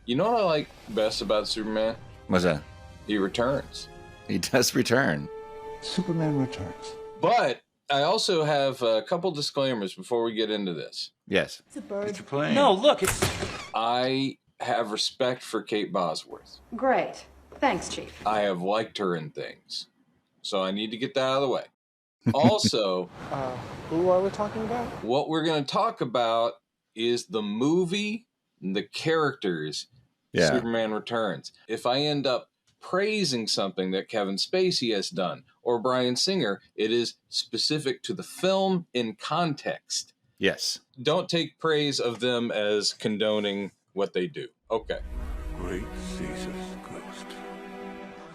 You know what I like best about Superman? What's that? He returns. He does return. Superman returns. But I also have a couple disclaimers before we get into this. Yes. It's a bird. It's a plane. No, look, it's... I have respect for Kate Bosworth. Great. Thanks, Chief. I have liked her in things. So I need to get that out of the way. Also, Who are we talking about? what we're going to talk about is the movie, the characters, Yeah. Superman Returns. If I end up praising something that Kevin Spacey has done or Bryan Singer, it is specific to the film in context. Yes. Don't take praise of them as condoning what they do. Okay. Great Caesar's ghost.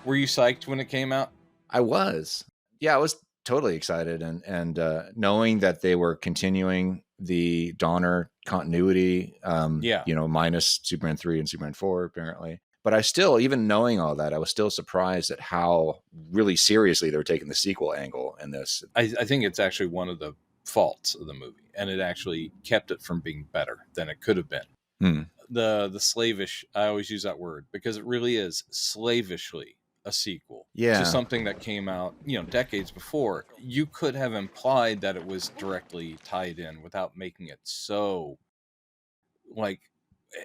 Were you psyched when it came out? I was. Yeah, I was totally excited. And knowing that they were continuing the Donner continuity, minus Superman 3 and Superman 4, apparently. But I still, even knowing all that, I was still surprised at how really seriously they were taking the sequel angle in this. I think it's actually one of the faults of the movie, and it actually kept it from being better than it could have been. The slavish, I always use that word because it really is slavishly a sequel to something that came out, decades before. You could have implied that it was directly tied in without making it so, like,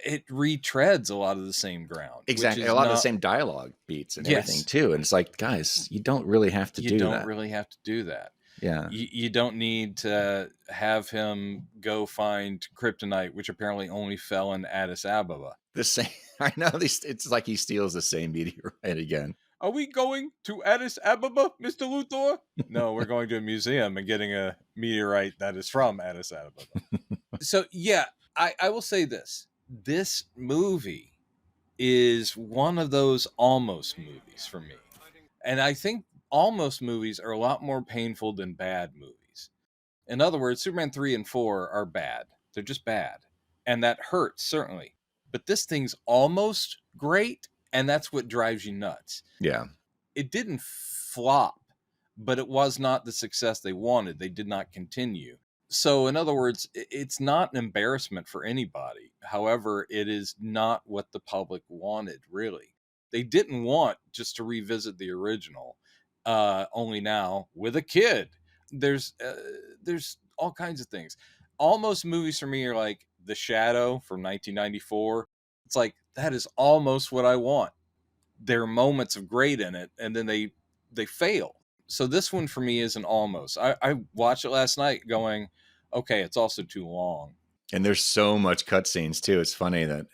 it retreads a lot of the same ground. Exactly. A lot of the same dialogue beats and everything too. And it's like, guys, you don't really have to do that. You don't really have to do that. Yeah. You don't need to have him go find kryptonite, which apparently only fell in Addis Ababa. The same. I know. It's like he steals the same meteorite again. Are we going to Addis Ababa, Mr. Luthor? No, we're going to a museum and getting a meteorite that is from Addis Ababa. So, yeah, I will say this. This movie is one of those almost movies for me. And I think almost movies are a lot more painful than bad movies. In other words, Superman 3 and 4 are bad. They're just bad. And that hurts, certainly. But this thing's almost great, and that's what drives you nuts. Yeah. It didn't flop, but it was not the success they wanted. They did not continue. So, in other words, it's not an embarrassment for anybody. However, it is not what the public wanted, really. They didn't want just to revisit the original, only now with a kid. There's all kinds of things. Almost movies for me are like The Shadow from 1994. It's like, that is almost what I want. There are moments of great in it, and then they fail. So this one for me is an almost. I watched it last night going, okay, it's also too long. And there's so much cutscenes too. It's funny that.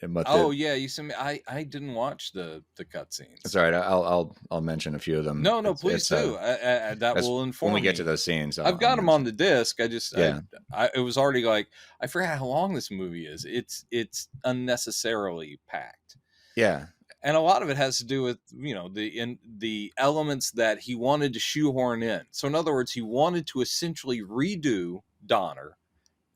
Yeah, you sent me. I didn't watch the cutscenes. That's all right. I'll mention a few of them. No, please do. That will inform when we get me. to those scenes. I've got them on the disc. I just it was already like, I forgot how long this movie is. It's unnecessarily packed. Yeah. And a lot of it has to do with, the elements that he wanted to shoehorn in. So in other words, he wanted to essentially redo Donner,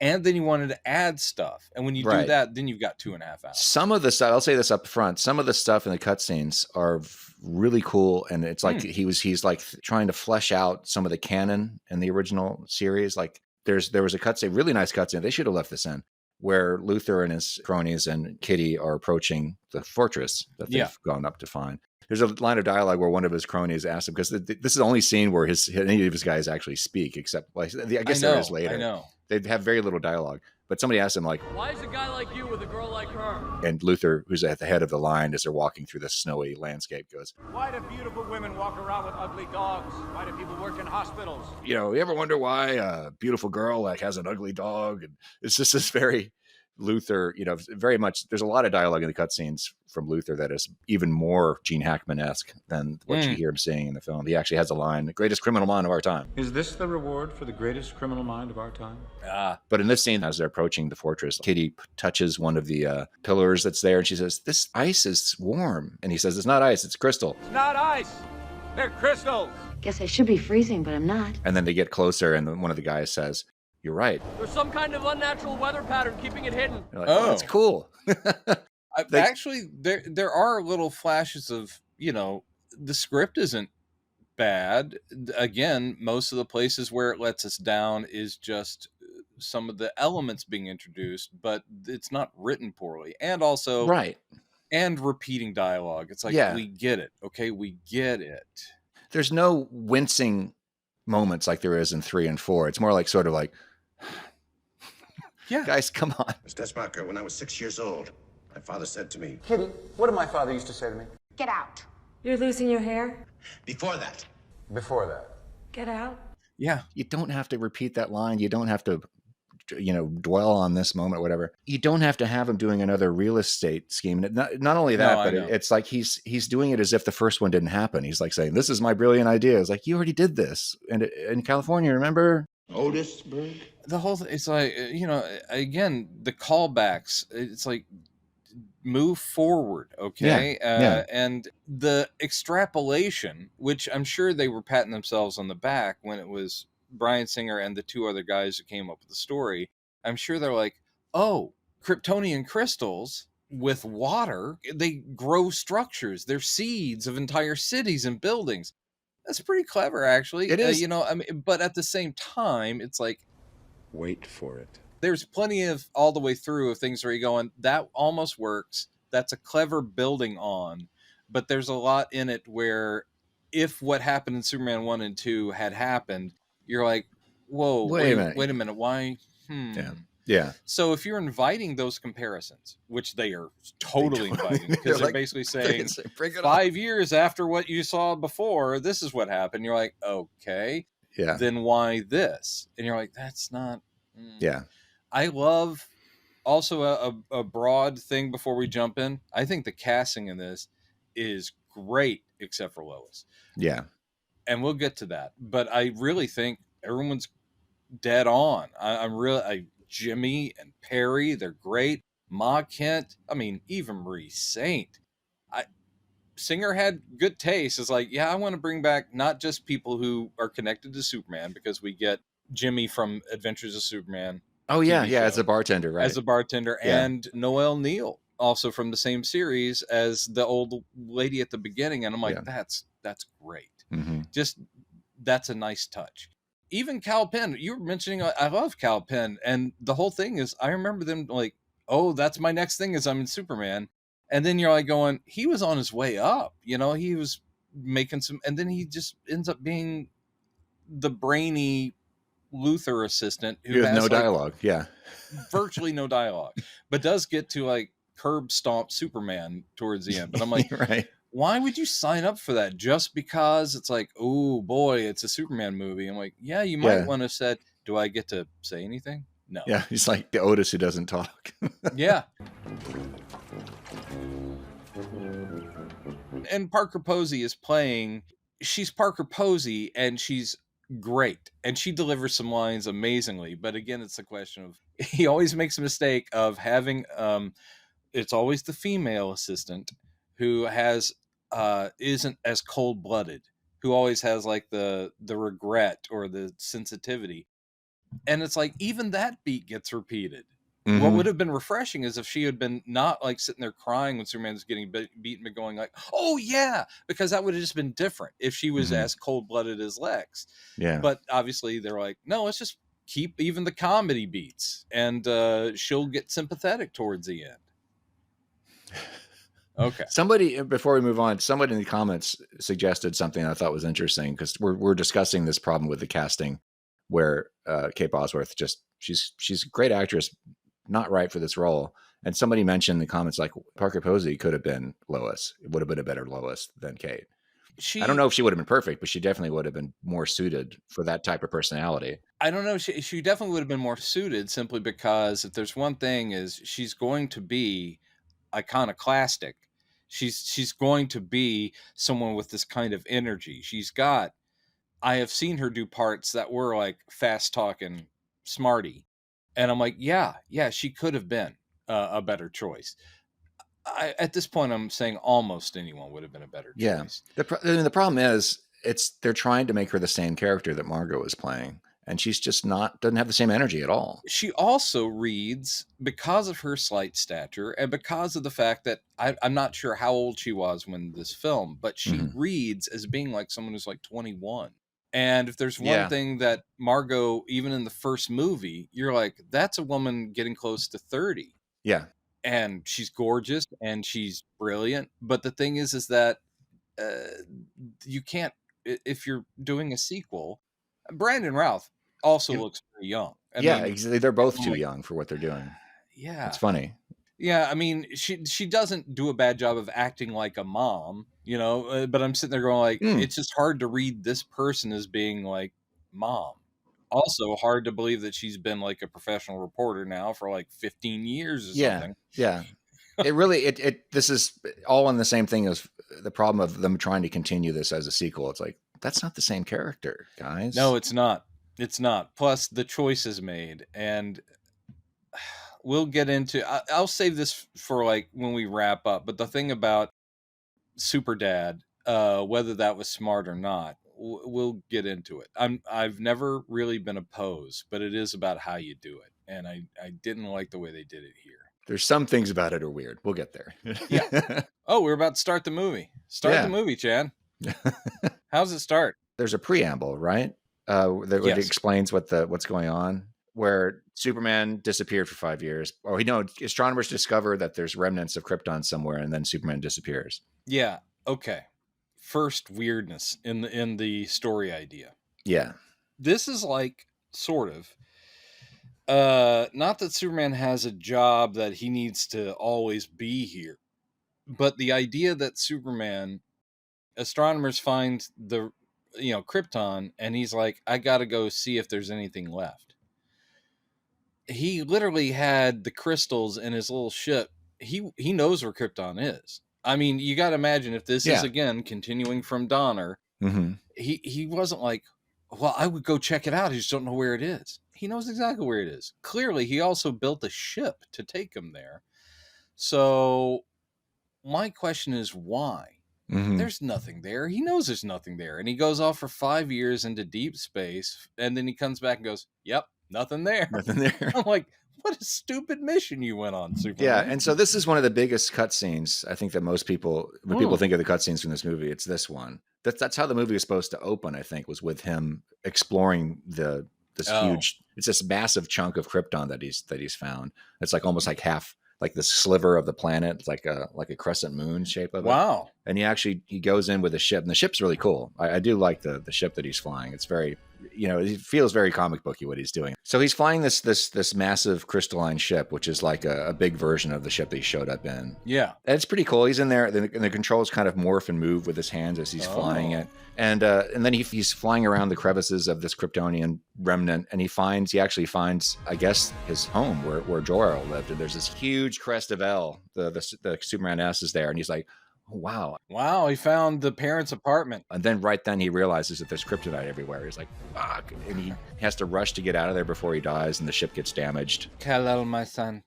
and then he wanted to add stuff. And when you do that, then you've got 2.5 hours. Some of the stuff, I'll say this up front, some of the stuff in the cutscenes are really cool. And it's like he's like trying to flesh out some of the canon in the original series. Like there was a cutscene, really nice cutscene. They should have left this in, where Luthor and his cronies and Kitty are approaching the fortress that they've gone up to find. There's a line of dialogue where one of his cronies asks him, because this is the only scene where any of his guys actually speak, except, I guess there is later. I know. They have very little dialogue. But somebody asked him, like, Why is a guy like you with a girl like her? And Luthor, who's at the head of the line as they're walking through the snowy landscape, goes, why do beautiful women walk around with ugly dogs? Why do people work in hospitals? You ever wonder why a beautiful girl has an ugly dog? And it's just this very Luthor, very much. There's a lot of dialogue in the cutscenes from Luthor that is even more Gene Hackman-esque than what you hear him saying in the film. He actually has a line, "The greatest criminal mind of our time." Is this the reward for the greatest criminal mind of our time? But in this scene, as they're approaching the fortress, Kitty touches one of the pillars that's there, and she says, "This ice is warm." And he says, "It's not ice, it's crystal." It's not ice. They're crystals. Guess I should be freezing, but I'm not. And then they get closer, and one of the guys says, "You're right." There's some kind of unnatural weather pattern keeping it hidden. Like, that's cool. Actually, there are little flashes of, the script isn't bad. Again, most of the places where it lets us down is just some of the elements being introduced, but it's not written poorly. And also, and repeating dialogue. It's like, Yeah. we get it. Okay, we get it. There's no wincing moments like there is in 3 and 4. It's more like sort of like, Yeah. guys, come on. Mr. Sparker, when I was 6 years old, my father said to me, Kitty, what did my father used to say to me? Get out. You're losing your hair? before that, Before that. Get out. Yeah. You don't have to repeat that line. You don't have to, dwell on this moment, whatever. You don't have to have him doing another real estate scheme. Not only that, No, I but know. it's like he's doing it as if the first one didn't happen. He's like saying, "This is my brilliant idea." It's like, you already did this, and in California, remember? Otisburg. The whole it's like, again, the callbacks. It's like, move forward, okay? Yeah. And the extrapolation, which I'm sure they were patting themselves on the back when it was Bryan Singer and the 2 other guys who came up with the story. I'm sure they're like, oh, Kryptonian crystals with water, they grow structures. They're seeds of entire cities and buildings. That's pretty clever, actually. It is. But at the same time, it's like, Wait for it. there's plenty of all the way through of things where you're going, that almost works. That's a clever building on. But there's a lot in it where if what happened in Superman 1 and 2 had happened, you're like, whoa, Wait a minute. Why? Yeah. So if you're inviting those comparisons, which they are totally inviting, because they're like, basically saying, bring it on. 5 years after what you saw before, this is what happened. You're like, okay, Yeah. then why this? And you're like, that's not. Yeah. I love also a broad thing before we jump in. I think the casting in this is great, except for Lois. Yeah. And we'll get to that. But I really think everyone's dead on. Jimmy and Perry, they're great. Ma Kent, even Marie Saint. Singer had good taste. It's like, yeah, I want to bring back not just people who are connected to Superman, because we get Jimmy from Adventures of Superman. Oh yeah, TV yeah, show. as a bartender, right? As a bartender, Yeah. and Noelle Neal, also from the same series as the old lady at the beginning. And I'm like, Yeah. that's great. Mm-hmm. Just, that's a nice touch. Even Cal Penn, you were mentioning, I love Cal Penn, and the whole thing is, I remember them like, oh, that's my next thing is I'm in Superman. And then you're like going, he was on his way up, he was making some, and then he just ends up being the brainy Luthor assistant who has no dialogue. Yeah. virtually no dialogue, but does get to like curb stomp Superman towards the end. But I'm like, right. why would you sign up for that? Just because it's like, oh boy, it's a Superman movie. I'm like, yeah, you might want to have said, do I get to say anything? No. Yeah, he's like the Otis who doesn't talk. Yeah. And Parker Posey is playing, she's Parker Posey, and she's great. And she delivers some lines amazingly. But again, it's the question of, he always makes a mistake of having, it's always the female assistant who has, isn't as cold-blooded, who always has like the regret or the sensitivity. And it's like, even that beat gets repeated. Mm-hmm. What would have been refreshing is if she had been not like sitting there crying when Superman's getting beaten, but going like, oh yeah, because that would have just been different if she was as cold-blooded as Lex. Yeah. But obviously they're like, no, let's just keep even the comedy beats, and she'll get sympathetic towards the end. Okay. Somebody, before we move on, somebody in the comments suggested something I thought was interesting, because we're discussing this problem with the casting, where Kate Bosworth she's a great actress, not right for this role. And somebody mentioned in the comments like, Parker Posey could have been Lois. It would have been a better Lois than Kate. I don't know if she would have been perfect, but she definitely would have been more suited for that type of personality. I don't know. She definitely would have been more suited, simply because if there's one thing, is she's going to be iconoclastic. She's going to be someone with this kind of energy. I have seen her do parts that were like fast talking smarty. And I'm like, yeah, she could have been a better choice. At this point, I'm saying almost anyone would have been a better choice. The problem is, they're trying to make her the same character that Margot is playing, and she's just doesn't have the same energy at all. She also reads, because of her slight stature and because of the fact that I'm not sure how old she was when this film, but she reads as being like someone who's like 21. And if there's one thing that Margot, even in the first movie, you're like, that's a woman getting close to 30. Yeah. and she's gorgeous and she's brilliant. But the thing is that you can't, if you're doing a sequel. Brandon Routh also looks pretty young. I Yeah, mean, exactly. They're both too like, young for what they're doing. yeah, It's funny. yeah. I mean, she doesn't do a bad job of acting like a mom, but I'm sitting there going like, it's just hard to read this person as being like mom. Also hard to believe that she's been like a professional reporter now for like 15 years or something. Yeah. It really, this is all on the same thing as the problem of them trying to continue this as a sequel. It's like, that's not the same character, guys. No, it's not. It's not. Plus the choices made, and we'll get into, I'll save this for like when we wrap up. But the thing about Super Dad, whether that was smart or not, we'll get into it. I've never really been opposed, but it is about how you do it. And I didn't like the way they did it here. There's some things about it are weird. We'll get there. Yeah. Oh, we're about to start the movie. The movie, Chad. How's it start? There's a preamble, right? That explains what's going on, where Superman disappeared for 5 years. Or astronomers discover that there's remnants of Krypton somewhere, and then Superman disappears. Yeah. Okay. First weirdness in the story idea. Yeah. This is like sort of not that Superman has a job that he needs to always be here, but the idea that astronomers find the Krypton, and he's like, I gotta go see if there's anything left. He literally had the crystals in his little ship. He knows where Krypton is. I mean, you got to imagine if this is again continuing from Donner. Mm-hmm. He wasn't like, well, I would go check it out. I just don't know where it is. He knows exactly where it is. Clearly, he also built a ship to take him there. So my question is why? Mm-hmm. There's nothing there. He knows there's nothing there. And he goes off for 5 years into deep space. And then he comes back and goes, yep, nothing there. Nothing there. I'm like, what a stupid mission you went on, Superman. Yeah, and so this is one of the biggest cutscenes, I think, that most people, when people think of the cutscenes from this movie, it's this one. That's how the movie was supposed to open, I think, was with him exploring this huge, it's this massive chunk of Krypton that he's found. It's like almost like half, like the sliver of the planet. It's like a crescent moon shape of it. Wow. And he goes in with a ship, and the ship's really cool. I do like the ship that he's flying. It's very, it feels very comic booky what he's doing. So he's flying this massive crystalline ship, which is like a big version of the ship that he showed up in. Yeah. And it's pretty cool. He's in there, and the controls kind of morph and move with his hands as he's flying it. And then he's flying around the crevices of this Kryptonian remnant, and he actually finds, I guess, his home where Jor-El lived. And there's this huge crest of L. The Superman S is there, and he's like, oh, wow, he found the parents' apartment. And then right then he realizes that there's kryptonite everywhere. He's like, fuck. And he has to rush to get out of there before he dies, and the ship gets damaged. Kal-El, my son,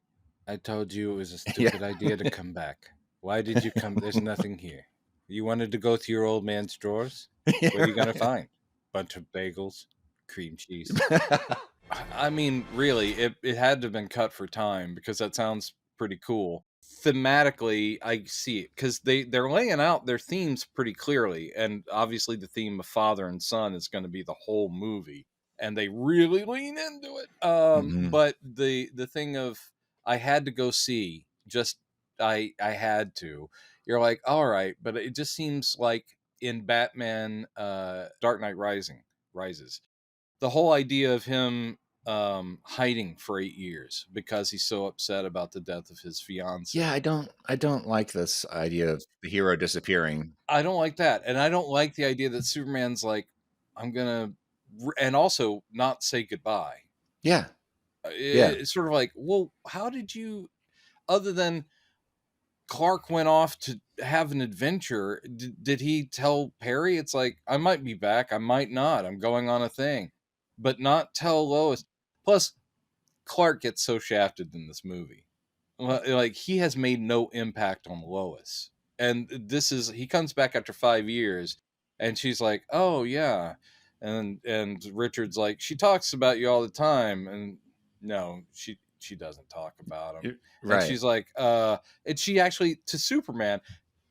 I told you it was a stupid idea to come back. Why did you come? There's nothing here. You wanted to go to your old man's drawers? What are you going to find? Bunch of bagels, cream cheese. I mean, really, it had to have been cut for time, because that sounds pretty cool. Thematically, I see it, because they're laying out their themes pretty clearly, and obviously the theme of father and son is going to be the whole movie, and they really lean into it. But the thing of, I had to go see, just I had to. You're like, all right, but it just seems like in Batman Dark Knight Rises, the whole idea of him hiding for 8 years because he's so upset about the death of his fiance. Yeah, I don't like this idea of the hero disappearing. I don't like that. And I don't like the idea that Superman's like, I'm gonna, and also not say goodbye. Yeah. It's sort of like, well, how did you, other than Clark went off to have an adventure, did he tell Perry? It's like, I might be back, I might not, I'm going on a thing, but not tell Lois. Plus, Clark gets so shafted in this movie. Like, he has made no impact on Lois. And he comes back after 5 years, and she's like, oh, yeah. And Richard's like, she talks about you all the time. And no, she doesn't talk about him. Right. And she's like, and she actually, to Superman,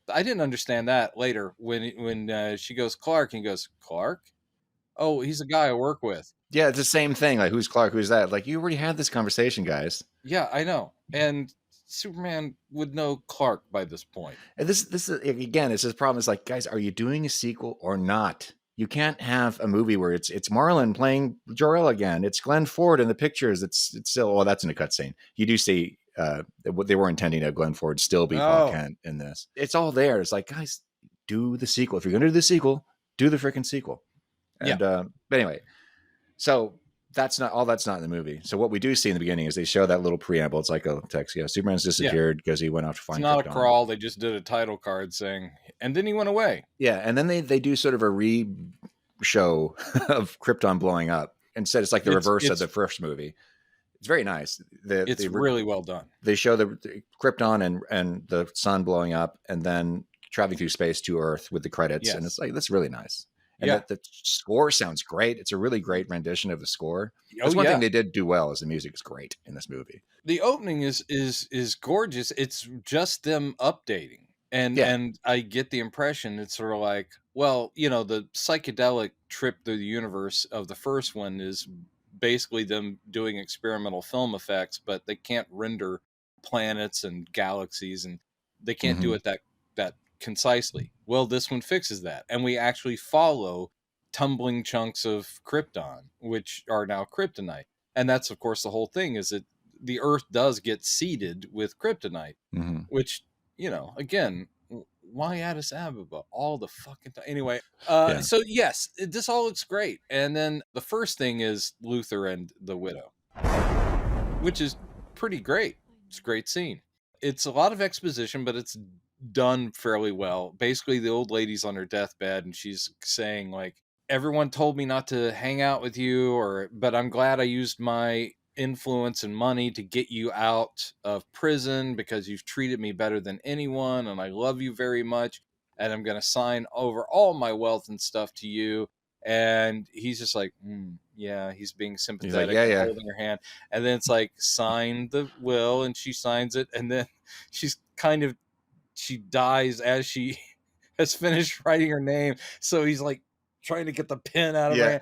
I didn't understand that later when she goes, Clark, and he goes, Clark? Oh, he's a guy I work with. Yeah, it's the same thing. Like, who's Clark? Who's that? Like, you already had this conversation, guys. Yeah, I know. And Superman would know Clark by this point. And this is again, it's this problem. It's like, guys, are you doing a sequel or not? You can't have a movie where it's Marlon playing Jor-El again. It's Glenn Ford in the pictures. It's still, well, that's in a cutscene. You do see what they were intending to have Glenn Ford still be Clark Kent in this. It's all there. It's like, guys, do the sequel. If you're going to do the sequel, do the freaking sequel. And but anyway, so that's not in the movie. So what we do see in the beginning is they show that little preamble. It's like a text. Yeah, Superman's disappeared because he went off to find. It's not Krypton. a crawl. They just did a title card saying, and then he went away. Yeah, and then they do sort of a re-show of Krypton blowing up. Instead, it's like the reverse of the first movie. It's very nice. It's really well done. They show the Krypton and the sun blowing up, and then traveling through space to Earth with the credits, and it's like, that's really nice. And the score sounds great. It's a really great rendition of the score. That's one thing they did do well, is the music is great in this movie. The opening is gorgeous. It's just them updating. And I get the impression it's sort of like, well, the psychedelic trip through the universe of the first one is basically them doing experimental film effects, but they can't render planets and galaxies, and they can't do it that concisely. Well, this one fixes that, and we actually follow tumbling chunks of Krypton, which are now kryptonite. And that's, of course, the whole thing, is that the Earth does get seeded with kryptonite, which, again, why Addis Ababa all the fucking time? Anyway, so yes, this all looks great. And then the first thing is Luthor and the Widow, which is pretty great. It's a great scene. It's a lot of exposition, but it's done fairly well. Basically, the old lady's on her deathbed, and she's saying, like, everyone told me not to hang out with you, but I'm glad I used my influence and money to get you out of prison, because you've treated me better than anyone, and I love you very much, and I'm going to sign over all my wealth and stuff to you. And he's just like, he's being sympathetic, he's like, holding her hand. And then it's like, sign the will, and she signs it, and then she dies as she has finished writing her name. So he's like trying to get the pen out of her hand.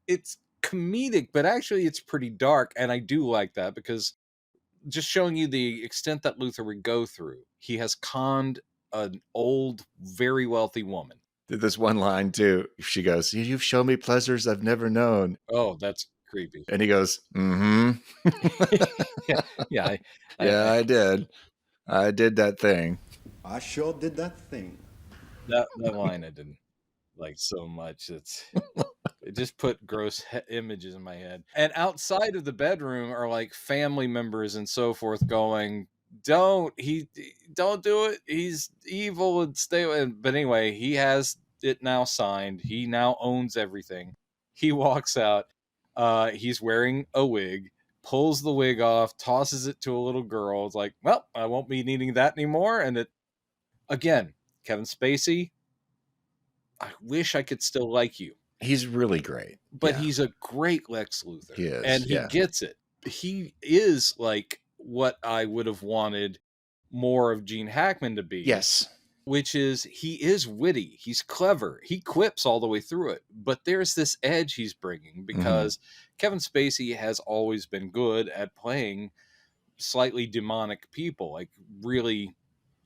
It's comedic, but actually it's pretty dark. And I do like that, because just showing you the extent that Luthor would go through. He has conned an old, very wealthy woman. Did this one line too. She goes, "You've shown me pleasures I've never known." Oh, that's creepy. And he goes, I did. I did that thing. I sure did that thing. That line I didn't like so much. It just put gross images in my head. And outside of the bedroom are like family members and so forth going, don't do it. He's evil, and stay away. But anyway, he has it now signed. He now owns everything. He walks out. He's wearing a wig. Pulls the wig off, tosses it to a little girl. It's like, well, I won't be needing that anymore. And again, Kevin Spacey, I wish I could still like you. He's really great. But he's a great Lex Luthor. He is, and he gets it. He is like what I would have wanted more of Gene Hackman to be. Yes. Which is, he is witty. He's clever. He quips all the way through it. But there's this edge he's bringing, because Kevin Spacey has always been good at playing slightly demonic people, like really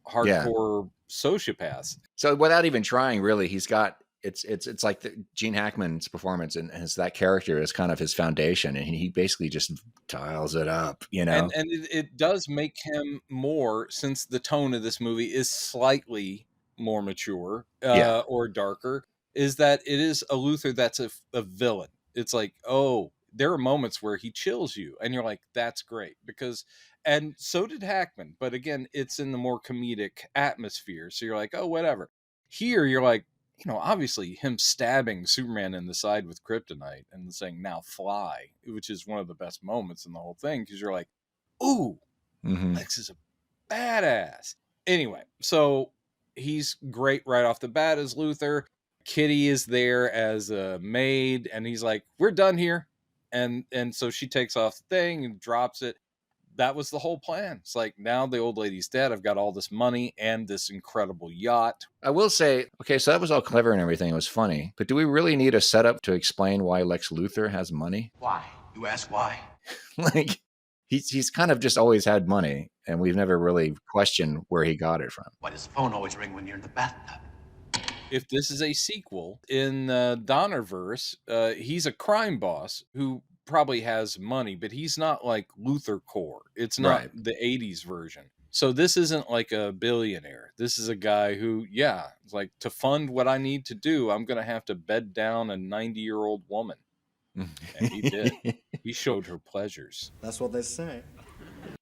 hardcore sociopaths. So without even trying, really, he's got, it's like Gene Hackman's performance and that character is kind of his foundation, and he basically just dials it up, And it does make him more, since the tone of this movie is slightly more mature or darker, is that it is a Luthor that's a villain. It's like, oh, there are moments where he chills you, and you're like, that's great, and so did Hackman, but again, it's in the more comedic atmosphere, so you're like, oh, whatever. Here, you're like, obviously him stabbing Superman in the side with kryptonite and saying, now fly, which is one of the best moments in the whole thing, because you're like, ooh, Lex is a badass. Anyway, so he's great right off the bat as Luthor. Kitty is there as a maid, and he's like, we're done here. And so she takes off the thing and drops it. That was the whole plan. It's like, now the old lady's dead. I've got all this money and this incredible yacht. I will say, okay, so that was all clever and everything. It was funny. But do we really need a setup to explain why Lex Luthor has money? Why? You ask why? Like, he's kind of just always had money, and we've never really questioned where he got it from. Why does the phone always ring when you're in the bathtub? If this is a sequel in Donnerverse, he's a crime boss who probably has money, but he's not like Luther Core. It's not the 80s version. So this isn't like a billionaire. This is a guy who, it's like, to fund what I need to do, I'm going to have to bed down a 90-year-old woman. And he did. He showed her pleasures. That's what they say.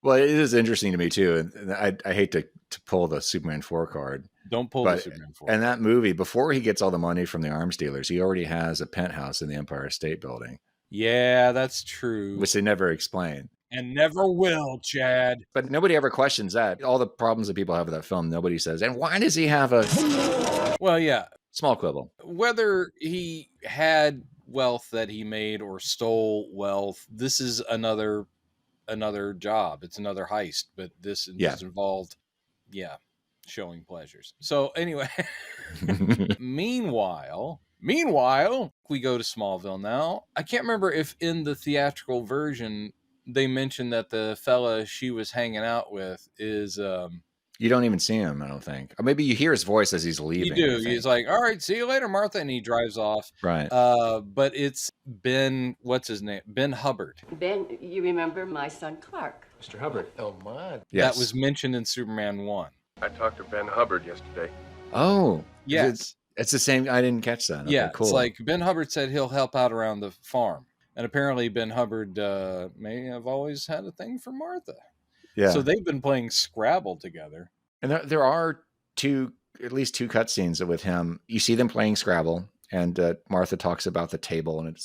Well, it is interesting to me too, and I hate to pull the Superman 4 card. Don't pull the Superman 4. And that movie, before he gets all the money from the arms dealers, he already has a penthouse in the Empire State Building. Yeah, that's true. Which they never explain. And never will, Chad. But nobody ever questions that. All the problems that people have with that film, nobody says, and why does he have a... Well, yeah. Small quibble. Whether he had wealth that he made or stole wealth, this is another job. It's another heist, but this is involved, showing pleasures. So anyway, meanwhile, we go to Smallville now. I can't remember if in the theatrical version they mentioned that the fella she was hanging out with is you don't even see him, I don't think. Or maybe you hear his voice as he's leaving. You do. He's like, all right, see you later, Martha. And he drives off. Right. But it's Ben, what's his name? Ben Hubbard. Ben, you remember my son Clark. Mr. Hubbard. Oh, my. Yes. That was mentioned in Superman 1. I talked to Ben Hubbard yesterday. Oh. Yes. It's the same. I didn't catch that. Okay, yeah. Cool. It's like Ben Hubbard said he'll help out around the farm. And apparently Ben Hubbard may have always had a thing for Martha. Yeah. So they've been playing Scrabble together. And there are at least two cutscenes with him. You see them playing Scrabble, and Martha talks about the table, and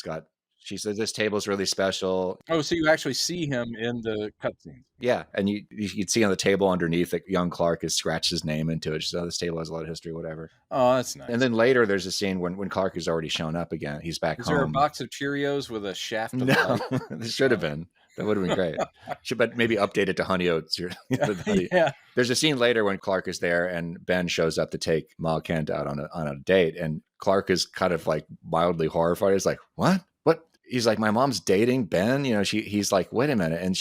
she says this table is really special. Oh, so you actually see him in the cutscene? Yeah, and you'd see on the table underneath that young Clark has scratched his name into it. She says, oh, this table has a lot of history, whatever. Oh, that's nice. And then later there's a scene when Clark has already shown up again. He's back home. Is there a box of Cheerios with a shaft of No, light? there should have been. That would have been great. But maybe update it to Honey Oats. Yeah. There's a scene later when Clark is there and Ben shows up to take Ma Kent out on a date. And Clark is kind of like mildly horrified. He's like, what? He's like, my mom's dating Ben. He's like, wait a minute. And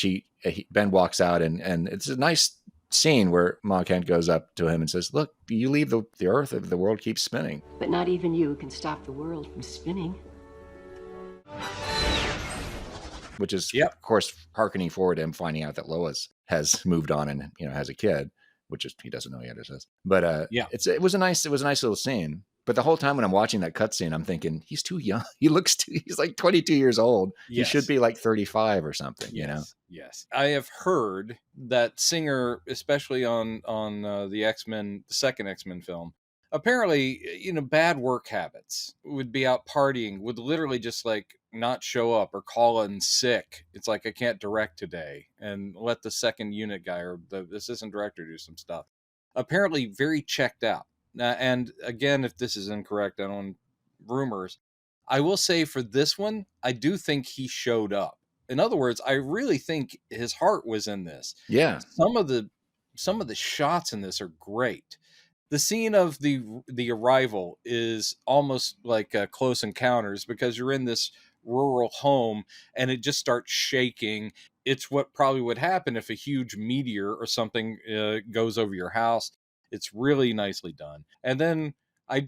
Ben walks out and it's a nice scene where Ma Kent goes up to him and says, look, you leave the earth, the world keeps spinning. But not even you can stop the world from spinning. Which is, of course, hearkening forward to him finding out that Lois has moved on and has a kid, which is he doesn't know yet. It says, but it was a nice little scene. But the whole time when I'm watching that cutscene, I'm thinking he's too young. He's like 22 years old. Yes. He should be like 35 or something. Yes. I have heard that Singer, especially on the X-Men, the second X-Men film, apparently, bad work habits, would be out partying, would literally just like not show up or call in sick. It's like, I can't direct today, and let the second unit guy or the assistant director do some stuff. Apparently very checked out. And again, if this is incorrect, I don't rumors. I will say for this one, I do think he showed up. In other words, I really think his heart was in this. Yeah. Some of the shots in this are great. The scene of the arrival is almost like Close Encounters, because you're in this rural home and it just starts shaking. It's what probably would happen if a huge meteor or something goes over your house. It's really nicely done. And then I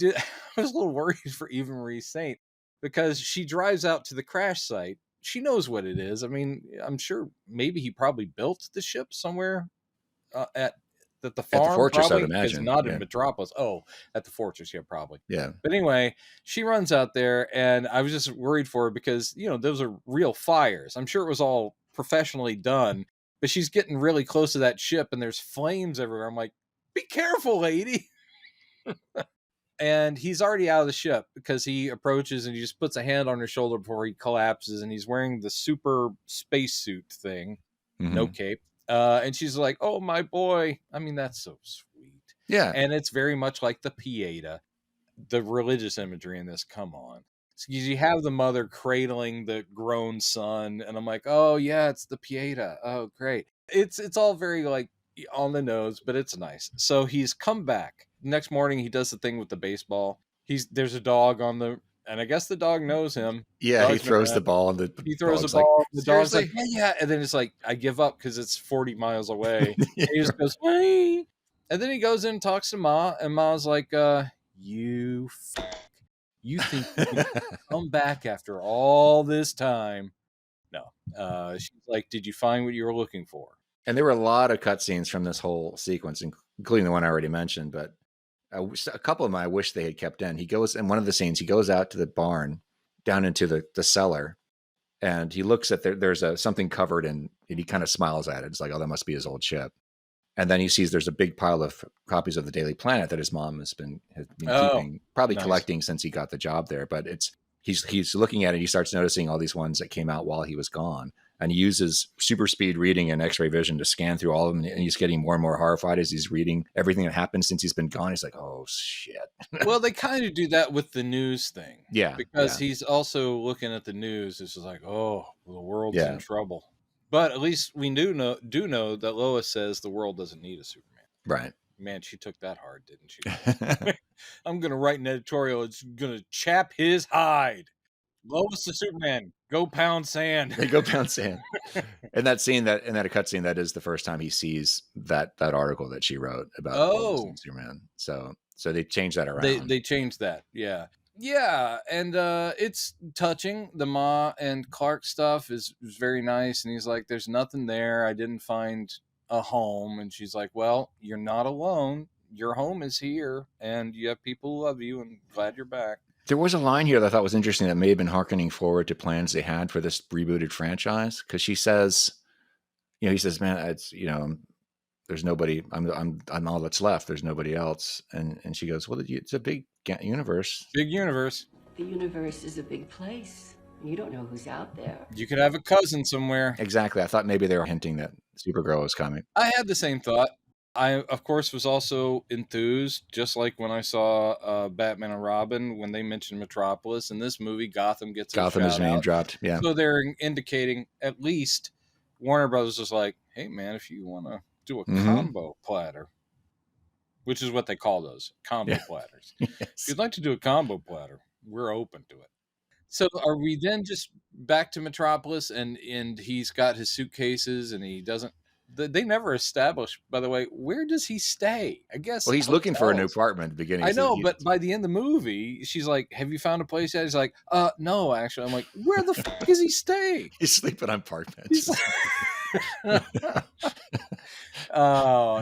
was a little worried for Eva Marie Saint, because she drives out to the crash site. She knows what it is. I mean, I'm sure maybe he probably built the ship somewhere at the farm, at the fortress, probably, I'd imagine. Not in Metropolis. Oh, at the fortress, yeah, probably. Yeah. But anyway, she runs out there, and I was just worried for her because, those are real fires. I'm sure it was all professionally done, but she's getting really close to that ship, and there's flames everywhere. I'm like, be careful, lady. And he's already out of the ship because he approaches and he just puts a hand on her shoulder before he collapses, and he's wearing the super spacesuit thing, no cape. And she's like, oh, my boy. I mean, that's so sweet. Yeah. And it's very much like the Pieta, the religious imagery in this. Come on. So you have the mother cradling the grown son, and I'm like, oh, yeah, it's the Pieta. Oh, great. It's all very like on the nose, but it's nice. So he's come back. Next morning, he does the thing with the baseball. There's a dog on the And I guess the dog knows him. Yeah, he Dog's throws mad. the ball, and He throws the dog's ball. like, The dog's like, "Seriously?" yeah. And then it's like, I give up because it's 40 miles away. Yeah, And he just goes, hey. And then he goes in and talks to Ma, and Ma's like, you think you can come back after all this time? No. She's like, did you find what you were looking for? And there were a lot of cutscenes from this whole sequence, including the one I already mentioned, but a couple of them I wish they had kept in. He goes in one of the scenes, he goes out to the barn, down into the cellar, and he looks at there's something covered in, and he kind of smiles at it. It's like, oh, that must be his old ship. And then he sees there's a big pile of copies of the Daily Planet that his mom has been keeping, probably nice. collecting since he got the job there. But he's looking at it. He starts noticing all these ones that came out while he was gone, and he uses super speed reading and X-ray vision to scan through all of them. And he's getting more and more horrified as he's reading everything that happened since he's been gone. He's like, oh shit. Well, they kind of do that with the news thing. Yeah, because he's also looking at the news. It's just like, oh, the world's Yeah. in trouble. But at least we do know that Lois says the world doesn't need a Superman. Right. Man, she took that hard, didn't she? I'm going to write an editorial. It's going to chap his hide. Lois the Superman. Go pound sand. They go pound sand. And that scene, in that cutscene, that is the first time he sees that article that she wrote about Lois and Superman. So they changed that around. They changed that. Yeah. Yeah, and it's touching. The Ma and Clark stuff is very nice, and he's like, there's nothing there. I didn't find a home. And she's like, well, you're not alone. Your home is here, and you have people who love you, and glad you're back. There was a line here that I thought was interesting that may have been hearkening forward to plans they had for this rebooted franchise, because she says, he says, man, it's, there's nobody, I'm all that's left. There's nobody else. And she goes, well, it's a big universe. Big universe. The universe is a big place. You don't know who's out there. You could have a cousin somewhere. Exactly. I thought maybe they were hinting that Supergirl was coming. I had the same thought. I, of course, was also enthused, just like when I saw Batman and Robin, when they mentioned Metropolis. In this movie, Gotham gets a Gotham is shout name out. dropped. Yeah. So they're indicating, at least Warner Brothers is like, hey, man, if you want to do a combo platter, which is what they call those, combo platters. Yes. If you'd like to do a combo platter, we're open to it. So are we then just back to Metropolis, and he's got his suitcases, and he doesn't, they never established, by the way, where does he stay? I guess. Well, he's looking for a new apartment at the beginning. I know, but by the end of the movie, she's like, have you found a place yet? He's like, no, actually. I'm like, where the fuck is he staying? He's sleeping on park benches.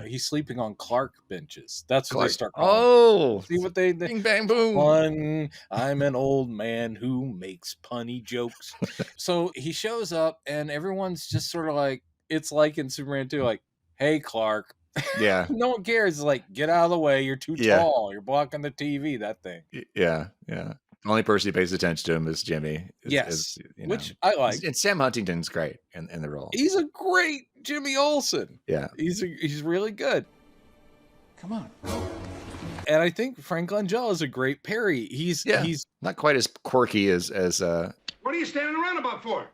He's sleeping on Clark benches. That's what Clark. they start calling. Oh, see what they bing bang boom. I'm an old man who makes punny jokes. So he shows up, and everyone's just sort of like, it's like in Superman 2, like, hey, Clark. Yeah. No one cares. It's like, get out of the way. You're too tall. You're blocking the TV, that thing. Yeah. Yeah. The only person who pays attention to him is Jimmy. Yes. Which I like. And Sam Huntington's great in the role. He's a great Jimmy Olsen. Yeah. He's really good. Come on. And I think Frank Langella is a great Perry. He's not quite as quirky as What are you standing around about for?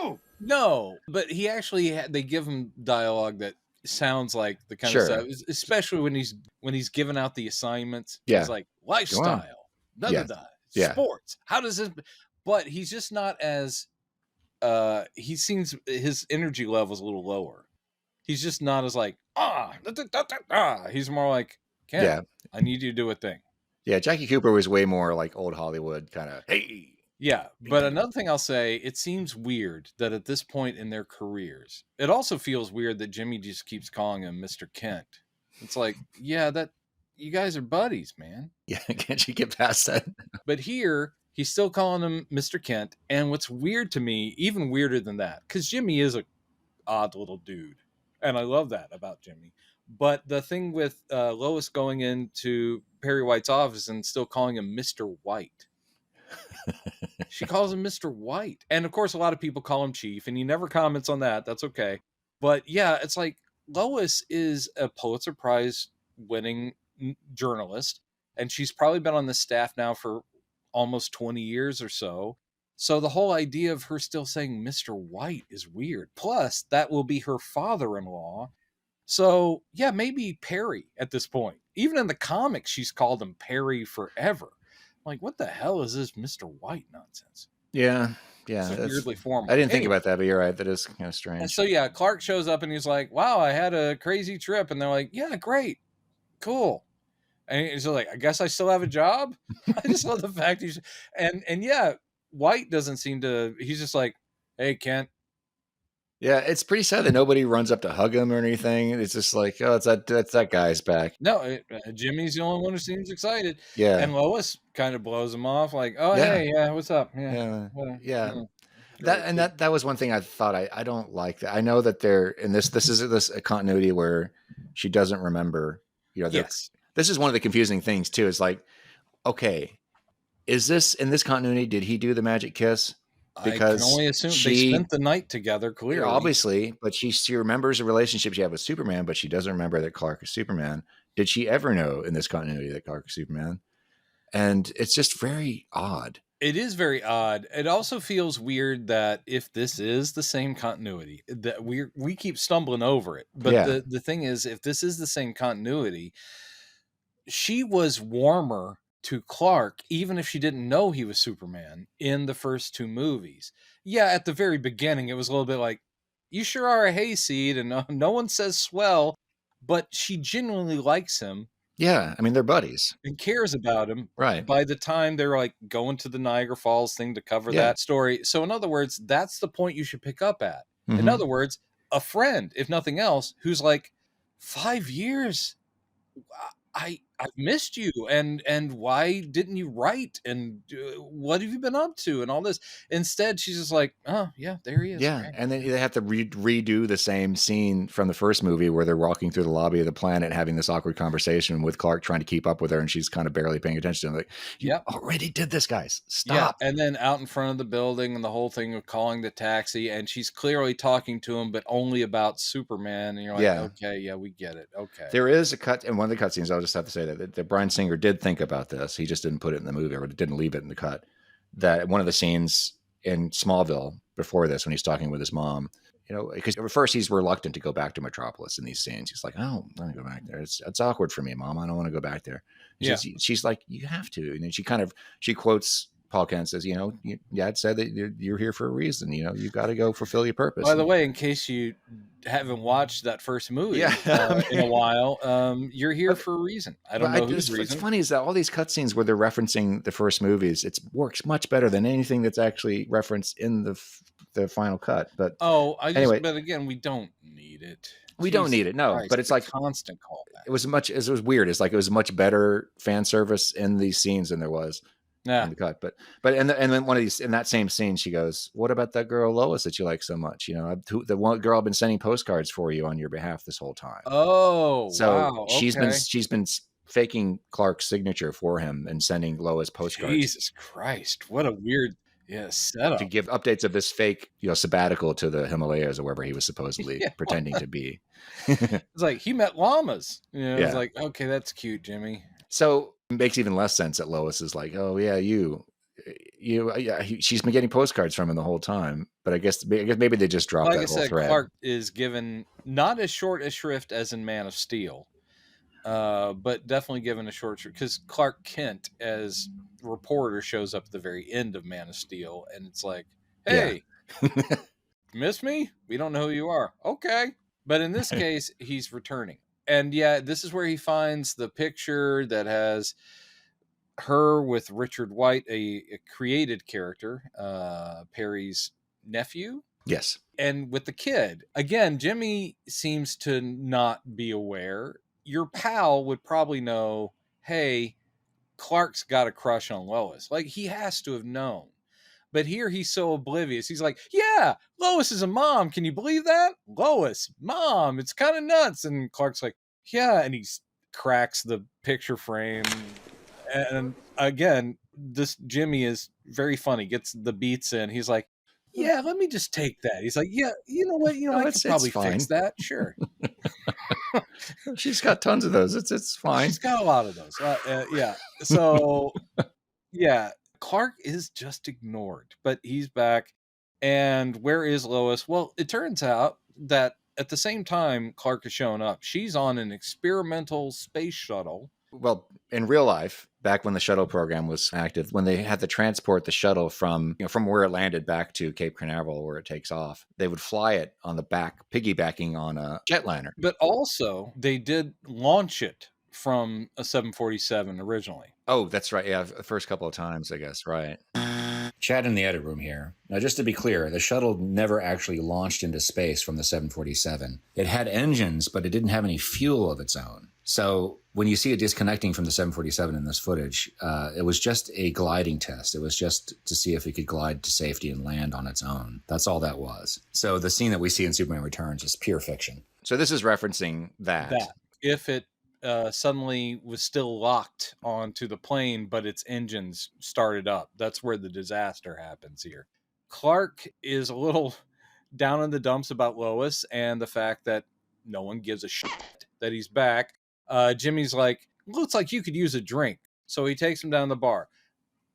Move! No, but he actually they give him dialogue that sounds like the kind of stuff, especially when he's giving out the assignments. Yeah. He's like, lifestyle, sports. How does this? But he's just not as. He seems his energy level is a little lower. He's just not as like He's more like, Ken, I need you to do a thing. Yeah, Jackie Cooper was way more like old Hollywood kind of. Hey. Yeah, but another thing I'll say, it seems weird that at this point in their careers, it also feels weird that Jimmy just keeps calling him Mr. Kent. It's like, yeah, that you guys are buddies, man. Yeah, can't you get past that? But here, he's still calling him Mr. Kent. And what's weird to me, even weirder than that, because Jimmy is a odd little dude. And I love that about Jimmy. But the thing with Lois going into Perry White's office and still calling him Mr. White. She calls him Mr. White. And of course, a lot of people call him Chief, and he never comments on that. That's okay. But yeah, it's like Lois is a Pulitzer Prize winning journalist, and she's probably been on the staff now for almost 20 years or so. So the whole idea of her still saying Mr. White is weird. Plus, that will be her father-in-law. So yeah, maybe Perry at this point. Even in the comics, she's called him Perry forever. Like, what the hell is this Mr. White nonsense? Yeah. It's just weirdly formal. I didn't think about that, but you're right. That is kind of strange. And so, yeah, Clark shows up and he's like, wow, I had a crazy trip. And they're like, yeah, great. Cool. And he's like, I guess I still have a job. I just love the fact and yeah, White doesn't seem to, he's just like, hey, Kent. Yeah, it's pretty sad that nobody runs up to hug him or anything. It's just like, oh, that's that guy's back. No, Jimmy's the only one who seems excited. Yeah. And Lois kind of blows him off like, oh, Yeah. hey, yeah, what's up? Yeah. Yeah. That was one thing I thought I don't like that. I know that they're in this is a continuity where she doesn't remember, yes. This is one of the confusing things too. Is like, okay, is this in this continuity? Did he do the magic kiss? Because I can only assume they spent the night together, clearly. Obviously, but she remembers the relationship she had with Superman, but she doesn't remember that Clark is Superman. Did she ever know in this continuity that Clark is Superman? And it's just very odd. It is very odd. It also feels weird that if this is the same continuity, that we keep stumbling over it. But the thing is, if this is the same continuity, she was warmer to Clark, even if she didn't know he was Superman in the first two movies. Yeah, at the very beginning, it was a little bit like, you sure are a hayseed, and no one says swell, but she genuinely likes him. Yeah, I mean, they're buddies. And cares about him. Right. By the time they're like going to the Niagara Falls thing to cover that story. So in other words, that's the point you should pick up at. Mm-hmm. In other words, a friend, if nothing else, who's like, 5 years. I've missed you, and why didn't you write, and what have you been up to, and all this. Instead, she's just like, oh yeah, there he is. Yeah, right. and then they have to redo the same scene from the first movie where they're walking through the lobby of the planet, having this awkward conversation with Clark trying to keep up with her, and she's kind of barely paying attention. I'm like, you already did this, guys. Stop. Yeah, and then out in front of the building, and the whole thing of calling the taxi, and she's clearly talking to him, but only about Superman. And you're like, okay, yeah, we get it. Okay. There is a cut, and one of the cutscenes, I'll just have to say that Bryan Singer did think about this. He just didn't put it in the movie, or didn't leave it in the cut. That one of the scenes in Smallville before this, when he's talking with his mom, because at first he's reluctant to go back to Metropolis in these scenes. He's like, oh, I'm gonna go back there. It's awkward for me, Mom. I don't want to go back there. She's like, you have to. And then she quotes Paul Kent, says, Dad said that you're here for a reason. You got to go fulfill your purpose. By the way, in case you haven't watched that first movie in a while, you're here for a reason. I don't know whose reason. What's funny is that all these cutscenes where they're referencing the first movies, it works much better than anything that's actually referenced in the final cut. But but again, we don't need it. We don't need it, no. Christ, but it's like constant callback. It was weird. It's like it was much better fan service in these scenes than there was. In the cut, but and then one of these, in that same scene, she goes, "What about that girl The you like so much? The one girl I've been sending postcards for you on your behalf this whole time." Oh, so wow. she's been faking Clark's signature for him and sending Lois postcards. Jesus Christ, what a weird setup to give updates of this fake sabbatical to the Himalayas or wherever he was supposedly pretending to be. It's like he met llamas. It's like, okay, that's cute, Jimmy. So it makes even less sense that Lois is like, oh yeah, she's been getting postcards from him the whole time. But I guess maybe they just dropped that whole thread. Clark is given not as short a shrift as in Man of Steel, but definitely given a short shrift, because Clark Kent as reporter shows up at the very end of Man of Steel, and it's like, hey, miss me? We don't know who you are. Okay. But in this case, he's returning. And this is where he finds the picture that has her with Richard White, a created character, Perry's nephew. Yes. And with the kid. Again, Jimmy seems to not be aware. Your pal would probably know, hey, Clark's got a crush on Lois. Like, he has to have known. But here he's so oblivious. He's like, yeah, Lois is a mom. Can you believe that? Lois, mom, it's kind of nuts. And Clark's like, yeah. And he cracks the picture frame. And again, this Jimmy is very funny. Gets the beats in. He's like, yeah, let me just take that. He's like, yeah, you know what? I could probably fix that. Sure. She's got tons of those. It's fine. She's got a lot of those. So, Clark is just ignored, but he's back. And where is Lois? Well, it turns out that at the same time Clark has shown up, she's on an experimental space shuttle Well, in real life, back when the shuttle program was active, when they had to transport the shuttle from where it landed back to Cape Canaveral, where it takes off, they would fly it on the back, piggybacking on a jetliner. But also, they did launch it from a 747 originally. Oh, that's right. Yeah, the first couple of times, I guess. Right. Chad in the edit room here. Now, just to be clear, the shuttle never actually launched into space from the 747. It had engines, but it didn't have any fuel of its own. So when you see it disconnecting from the 747 in this footage, it was just a gliding test. It was just to see if it could glide to safety and land on its own. That's all that was. So the scene that we see in Superman Returns is pure fiction. So this is referencing that. If it suddenly was still locked onto the plane, but its engines started up, that's where the disaster happens here. Clark is a little down in the dumps about Lois and the fact that no one gives a shit that he's back. Jimmy's like, looks like you could use a drink. So he takes him down the bar.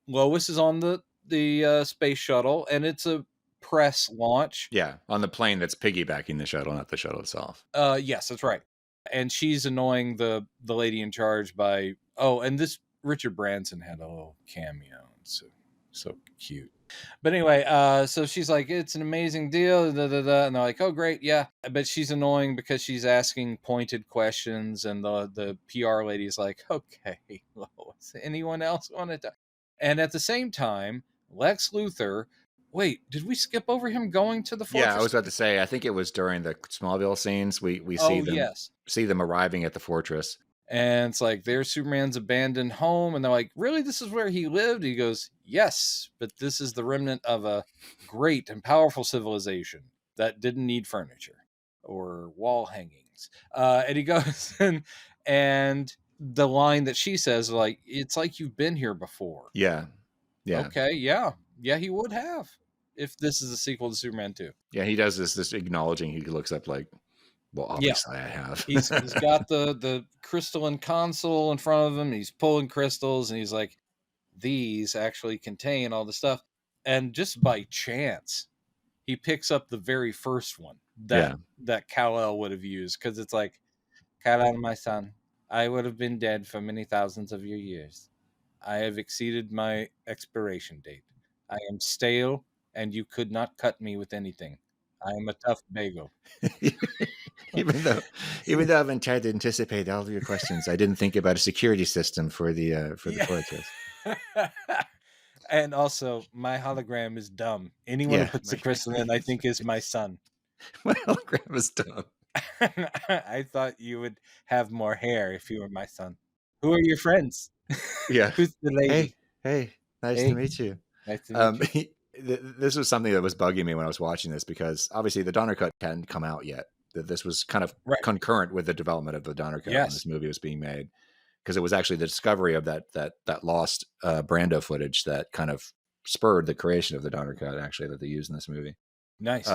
Lois is on the space shuttle, and it's a press launch. Yeah, on the plane that's piggybacking the shuttle, not the shuttle itself. Yes, that's right. And she's annoying the lady in charge by, and this Richard Branson had a little cameo. So cute. But anyway, so she's like, it's an amazing deal, and they're like, oh, great, yeah. But she's annoying because she's asking pointed questions, and the PR lady's like, okay, Lois, anyone else want to? And at the same time, Lex Luthor. Wait, did we skip over him going to the fortress? Yeah, I was about to say, I think it was during the Smallville scenes. We see them arriving at the fortress. And it's like, there's Superman's abandoned home. And they're like, really? This is where he lived? He goes, yes, but this is the remnant of a great and powerful civilization that didn't need furniture or wall hangings. And he goes, and the line that she says, like, it's like you've been here before. Yeah. Yeah. Okay, yeah. Yeah, he would have if this is a sequel to Superman 2. Yeah, he does this acknowledging. He looks up like, well, obviously I have. he's got the crystalline console in front of him. He's pulling crystals, and he's like, these actually contain all the stuff. And just by chance, he picks up the very first one that Kal-El would have used, because it's like, Kal-El, my son, I would have been dead for many thousands of your years. I have exceeded my expiration date. I am stale, and you could not cut me with anything. I am a tough bagel. even though I've been trying to anticipate all of your questions, I didn't think about a security system for the fortress. And also, my hologram is dumb. Anyone who puts the crystal in, I think, is my son. My hologram is dumb. I thought you would have more hair if you were my son. Who are your friends? Yeah. Who's the lady? Hey, nice to meet you. Nice to meet you. This was something that was bugging me when I was watching this, because obviously the Donner Cut hadn't come out yet. That this was kind of concurrent with the development of the Donner Cut when this movie was being made, because it was actually the discovery of that lost Brando footage that kind of spurred the creation of the Donner Cut, actually, that they used in this movie. Nice.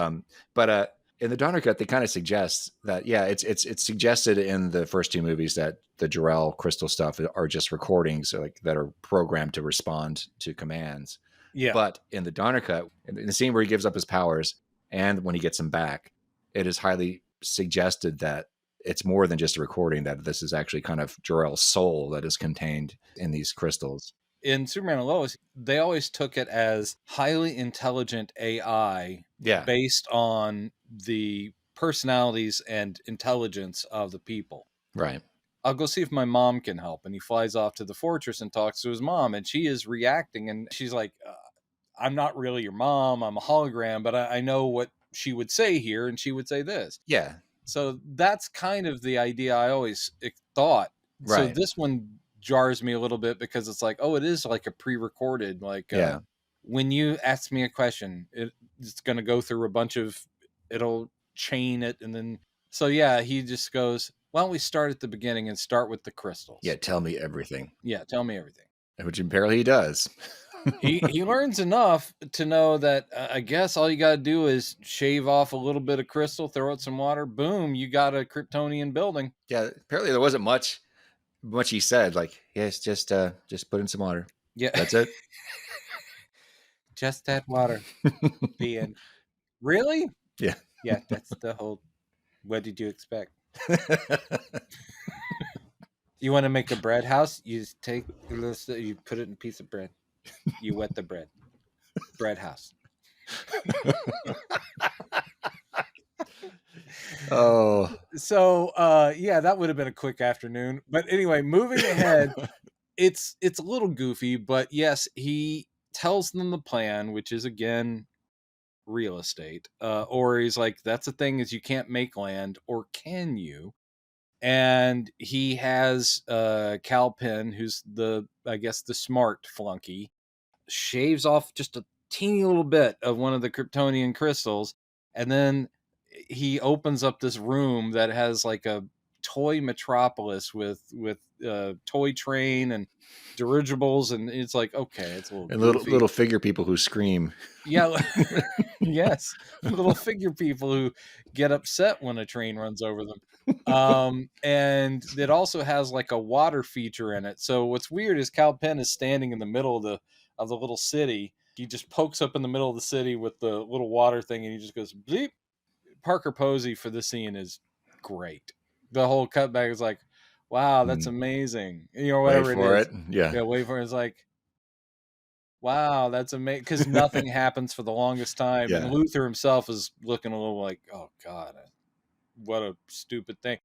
But in the Donner Cut, they kind of suggest that, it's suggested in the first two movies that the Jor-El crystal stuff are just recordings, like, that are programmed to respond to commands. Yeah. But in the Donner Cut, in the scene where he gives up his powers and when he gets them back, it is highly suggested that it's more than just a recording, that this is actually kind of Jor-El's soul that is contained in these crystals. In Superman and Lois, they always took it as highly intelligent AI based on the personalities and intelligence of the people. Right. I'll go see if my mom can help. And he flies off to the fortress and talks to his mom, and she is reacting, and she's like, I'm not really your mom. I'm a hologram, but I know what she would say here, and she would say this. Yeah. So that's kind of the idea I always thought. Right. So this one jars me a little bit, because it's like, it is like a pre-recorded, like, when you ask me a question, it's going to go through a bunch of, it'll chain it. And then, so he just goes, why don't we start at the beginning and start with the crystals? Yeah. Tell me everything. Yeah. Tell me everything. Which apparently he does. he learns enough to know that I guess all you got to do is shave off a little bit of crystal, throw it some water, boom, you got a Kryptonian building. Yeah. Apparently there wasn't much he said, like, yes, just put in some water. Yeah. That's it. Just add water. The end. Really? Yeah. Yeah. That's the whole, what did you expect? You want to make a bread house? You just take you put it in a piece of bread. You wet the bread. Bread house. Oh, So yeah, that would have been a quick afternoon. But anyway, moving ahead, it's a little goofy, but yes, he tells them the plan, which is again real estate. Or he's like, that's the thing, is you can't make land, or can you? And he has Cal Penn, who's I guess the smart flunky, shaves off just a teeny little bit of one of the Kryptonian crystals, and then he opens up this room that has like a toy metropolis with toy train and dirigibles, and it's like, okay, it's a little and goofy. little figure people who scream. Yeah. Yes, little figure people who get upset when a train runs over them. And it also has like a water feature in it. So what's weird is Cal Penn is standing in the middle of the little city. He just pokes up in the middle of the city with the little water thing, and he just goes bleep. Parker Posey for this scene is great. The whole cutback is like, wow, that's amazing. You know, whatever Wait for it is. it. Yeah. Wait for it. It's like, wow, that's amazing, because nothing happens for the longest time. Yeah. And Luther himself is looking a little like, oh God, what a stupid thing.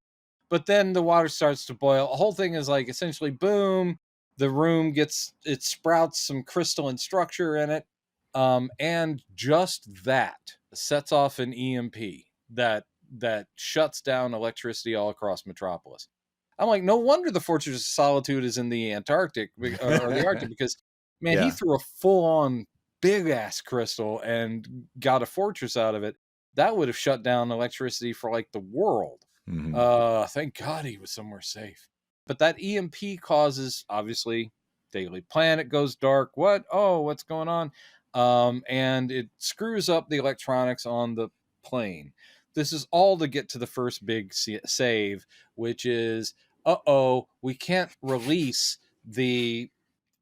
But then the water starts to boil. The whole thing is like, essentially, boom, the room it sprouts some crystalline structure in it. And just that sets off an EMP that shuts down electricity all across Metropolis. I'm like, no wonder the Fortress of Solitude is in the Antarctic or the Arctic, because man, he threw a full-on big-ass crystal and got a fortress out of it. That would have shut down electricity for like the world. Mm-hmm. Thank God he was somewhere safe. But that EMP causes, obviously, Daily Planet goes dark. What? Oh, what's going on? And it screws up the electronics on the plane. This is all to get to the first big save, which is, we can't release the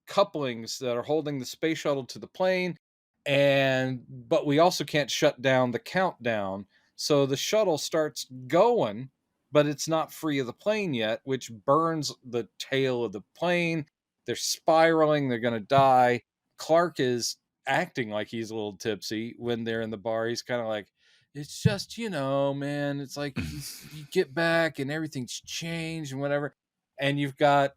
couplings that are holding the space shuttle to the plane, but we also can't shut down the countdown. So the shuttle starts going, but it's not free of the plane yet, which burns the tail of the plane. They're spiraling. They're going to die. Clark is acting like he's a little tipsy when they're in the bar. He's kind of like, it's just, man, it's like you get back and everything's changed and whatever. And you've got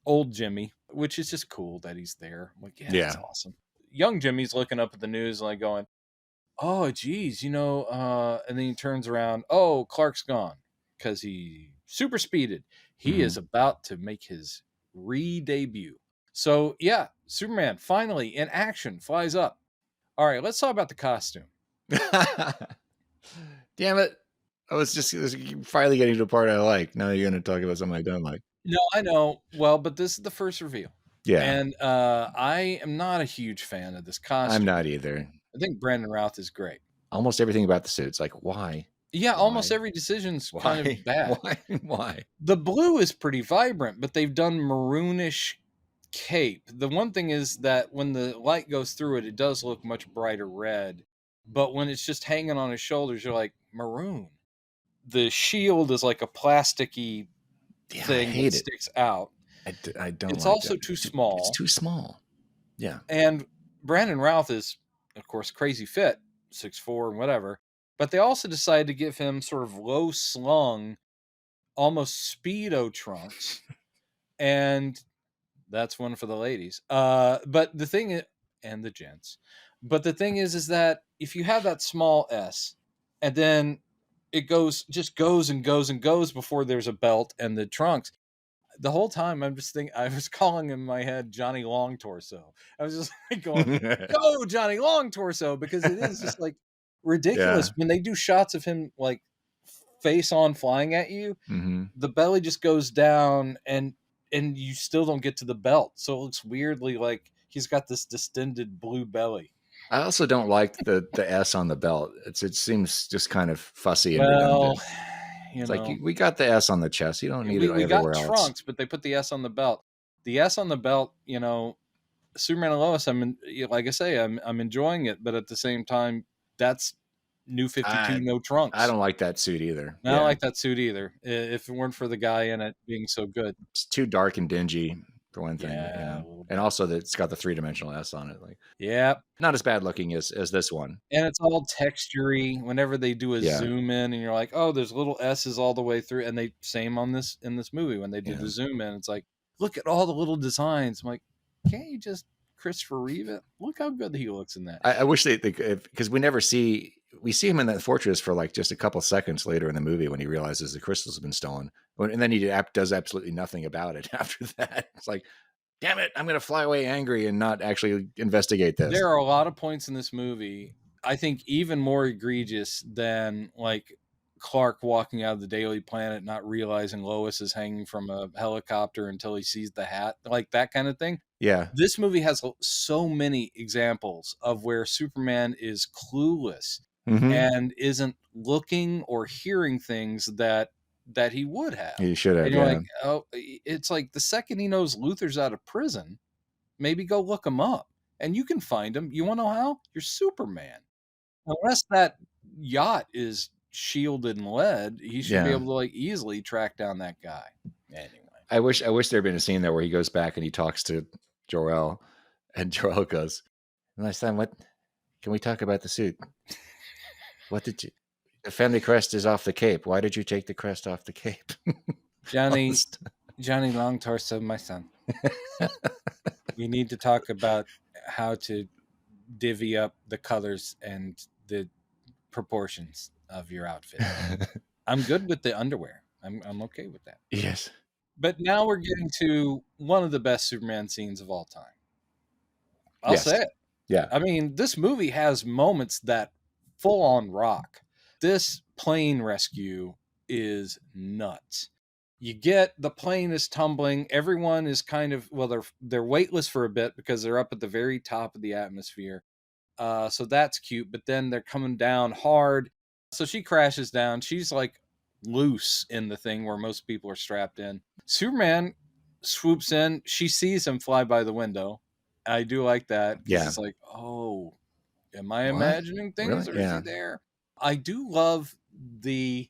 old Jimmy, which is just cool that he's there. I'm like, yeah, that's awesome. Young Jimmy's looking up at the news, like going, oh, geez, and then he turns around. Oh, Clark's gone because he super speeded. He is about to make his re-debut. So, yeah, Superman finally in action, flies up. All right, let's talk about the costume. Damn it. I was finally getting to the part I like. Now you're going to talk about something I don't like. No, I know. Well, but this is the first reveal. Yeah. And I am not a huge fan of this costume. I'm not either. I think Brandon Routh is great. Almost everything about the suit's like, why? Yeah, almost every decision's kind of bad. Why? The blue is pretty vibrant, but they've done maroonish cape. The one thing is that when the light goes through it, it does look much brighter red. But when it's just hanging on his shoulders, you're like, maroon. The shield is like a plasticky thing that sticks out. I don't. It's also too small. It's too small. Yeah. And Brandon Routh is, of course, crazy fit, 6'4" and whatever. But they also decided to give him sort of low slung, almost Speedo trunks. And that's one for the ladies. But the thing is, and the gents. But the thing is that if you have that small S, and then it just goes and goes and goes before there's a belt and the trunks, the whole time I'm just thinking, I was calling in my head Johnny Long Torso. I was just like going, go Johnny Long Torso, because it is just like ridiculous when they do shots of him like face on flying at you. The belly just goes down and you still don't get to the belt, so it looks weirdly like he's got this distended blue belly. I also don't like the S on the belt. It seems just kind of fussy and redundant. It's like, we got the S on the chest. You don't need it everywhere else. We got trunks, but they put the S on the belt. The S on the belt, Superman and Lois, like I say, I'm enjoying it, but at the same time, that's New 52, I no trunks. I don't like that suit either. I don't like that suit either. If it weren't for the guy in it being so good. It's too dark and dingy for one thing, Yeah, and also that it's got the 3-dimensional S on it. Like, yeah. not as bad looking as this one. And it's all textury. Whenever they do a Yeah. zoom in, and you're like, oh, there's little S's all the way through. And they same on this in this movie when they do the zoom in. It's like, look at all the little designs. I'm like, can't you just Christopher Reeve it? Look how good he looks in that. I wish they because we see him in that fortress for like just a couple seconds later in the movie when he realizes the crystals have been stolen, and then he does absolutely nothing about it after that. It's like, damn it, I'm going to fly away angry and not actually investigate this. There are a lot of points in this movie, I think, even more egregious than like Clark walking out of the Daily Planet, not realizing Lois is hanging from a helicopter until he sees the hat, like that kind of thing. Yeah. This movie has so many examples of where Superman is clueless and isn't looking or hearing things that he would have. He should have. And you're like, oh, it's like the second he knows Luther's out of prison, maybe go look him up. And you can find him. You want to know how? You're Superman. Unless that yacht is shielded in lead, he should be able to like easily track down that guy. Anyway, I wish there'd been a scene there where he goes back and he talks to Jor-El, and Jor-El goes, "My son, what can we talk about the suit? What did you? The family crest is off the cape. Why did you take the crest off the cape?" Johnny Long Torso, my son. We need to talk about how to divvy up the colors and the proportions of your outfit. I'm good with the underwear. I'm okay with that. Yes. But now we're getting to one of the best Superman scenes of all time. I'll say it. Yeah. I mean, this movie has moments that full on rock. This plane rescue is nuts. You get the plane is tumbling. Everyone is kind of, well, they're weightless for a bit because they're up at the very top of the atmosphere. So that's cute. But then they're coming down hard. So she crashes down. She's like loose in the thing where most people are strapped in. Superman swoops in. She sees him fly by the window. I do like that. Yeah. It's like, oh, am I imagining things really? or is he there? I do love the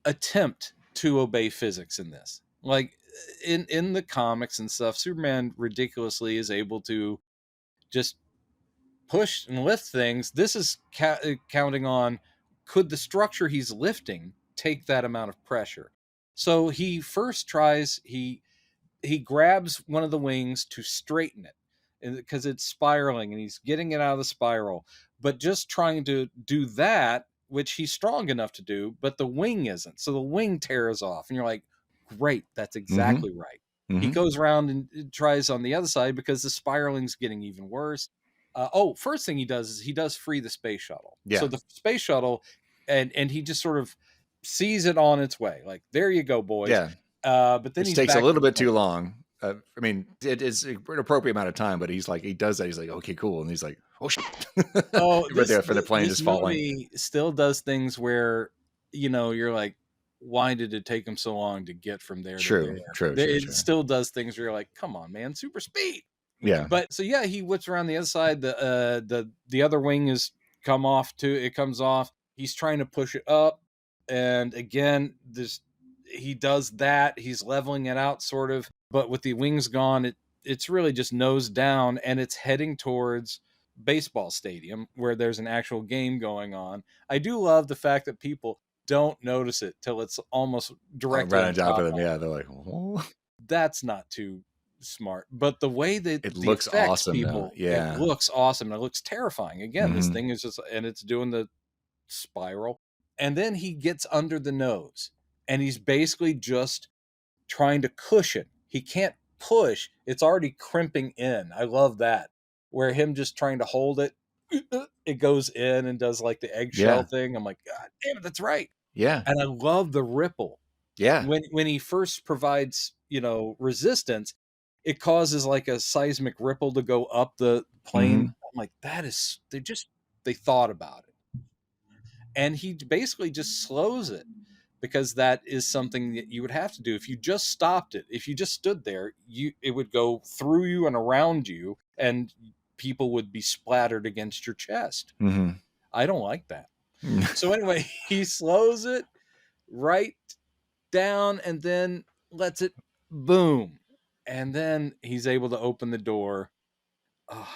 attempt to obey physics in this. Like in the comics and stuff, Superman ridiculously is able to just push and lift things. This is counting on, could the structure he's lifting take that amount of pressure? So he first tries, he grabs one of the wings to straighten it because it's spiraling and he's getting it out of the spiral, but just trying to do that, which he's strong enough to do, but the wing isn't. So the wing tears off and you're like, great, that's exactly right. He goes around and tries on the other side because the spiraling's getting even worse. First thing he does is he does free the space shuttle. Yeah. So the space shuttle, and he just sort of sees it on its way. Like, there you go, boys. Yeah. But then it takes a little bit too long. I mean, it is an appropriate amount of time, but he's like, he does that. He's like, okay, cool. And he's like, oh, shit. Right there for the plane just falling. Movie still does things where, you're like, why did it take him so long to get from there to there? It still does things where you're like, come on, man, super speed. Yeah. But so yeah, he whips around the other side. The other wing comes off. He's trying to push it up, and again, he does that. He's leveling it out sort of, but with the wings gone, it's really just nose down, and it's heading towards baseball stadium where there's an actual game going on. I do love the fact that people don't notice it till it's almost directly right on top of them. Yeah, they're like, oh. That's not too smart, but the way that it looks awesome, people, it looks awesome. And it looks terrifying. Again, this thing is just, and it's doing the spiral, and then he gets under the nose, and he's basically just trying to cushion. He can't push; it's already crimping in. I love that, where him just trying to hold it, it goes in and does like the eggshell thing. I'm like, God damn it, that's right. Yeah, and I love the ripple. Yeah, when he first provides, resistance, it causes like a seismic ripple to go up the plane. I'm like, they thought about it. And he basically just slows it, because that is something that you would have to do. If you just stopped it, if you just stood there, it would go through you and around you, and people would be splattered against your chest. I don't like that. So anyway, he slows it right down and then lets it boom. And then he's able to open the door. Oh.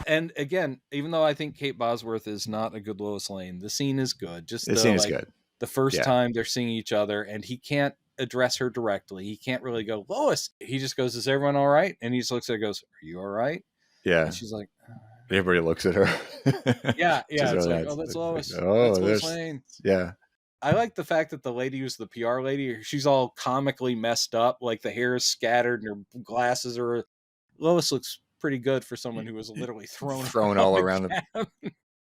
And again, even though I think Kate Bosworth is not a good Lois Lane, the scene is good. Just the scene is good. The first time they're seeing each other, and he can't address her directly. He can't really go, Lois. He just goes, is everyone all right? And he just looks at her and goes, are you all right? Yeah. And she's like, everybody looks at her. Yeah. It's really like, nice. oh, that's Lois. Like, oh, that's Lois Lane. Yeah. I like the fact that the lady who's the PR lady, she's all comically messed up, like the hair is scattered and her glasses are. Lois looks pretty good for someone who was literally thrown all around the.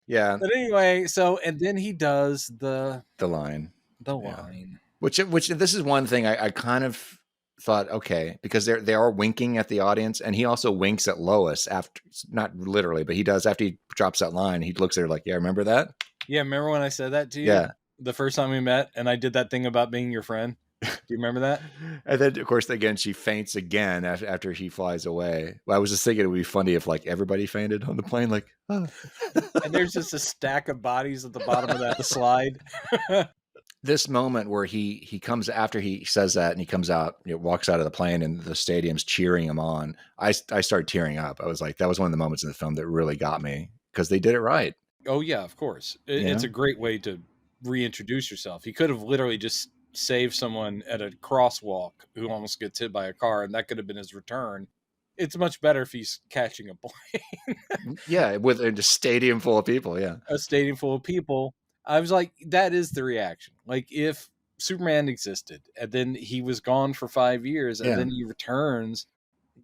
Yeah. But anyway, and then he does the line. The line. Which this is one thing I kind of thought, okay, because they are winking at the audience, and he also winks at Lois after, not literally, but he does after he drops that line. He looks at her like, yeah, remember that? Yeah, remember when I said that to you? Yeah. The first time we met, and I did that thing about being your friend. Do you remember that? And then, of course, again, she faints again after he flies away. Well, I was just thinking it would be funny if like everybody fainted on the plane, like, oh. And there's just a stack of bodies at the bottom of the slide. This moment where he comes after he says that and he comes out, walks out of the plane and the stadium's cheering him on. I started tearing up. I was like, that was one of the moments in the film that really got me because they did it right. Oh yeah, of course. It's a great way to reintroduce yourself. He could have literally just saved someone at a crosswalk who almost gets hit by a car, and that could have been his return. It's much better if he's catching a plane. Yeah, with a stadium full of people. Yeah, a stadium full of people. I was like, that is the reaction. Like if Superman existed and then he was gone for 5 years and then he returns,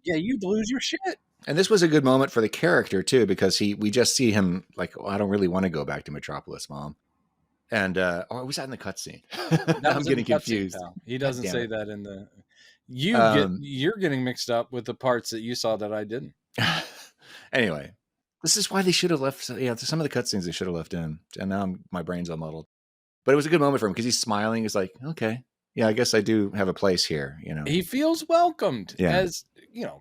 you'd lose your shit. And this was a good moment for the character too, because we just see him like, oh, I don't really want to go back to Metropolis, Mom. And was that in the cutscene? I'm getting confused. He doesn't say that in the. You're getting mixed up with the parts that you saw that I didn't. Anyway. This is why they should have left. Yeah, some of the cutscenes they should have left in, and now my brain's all muddled. But it was a good moment for him because he's smiling. He's like, "Okay, yeah, I guess I do have a place here." He feels welcomed. As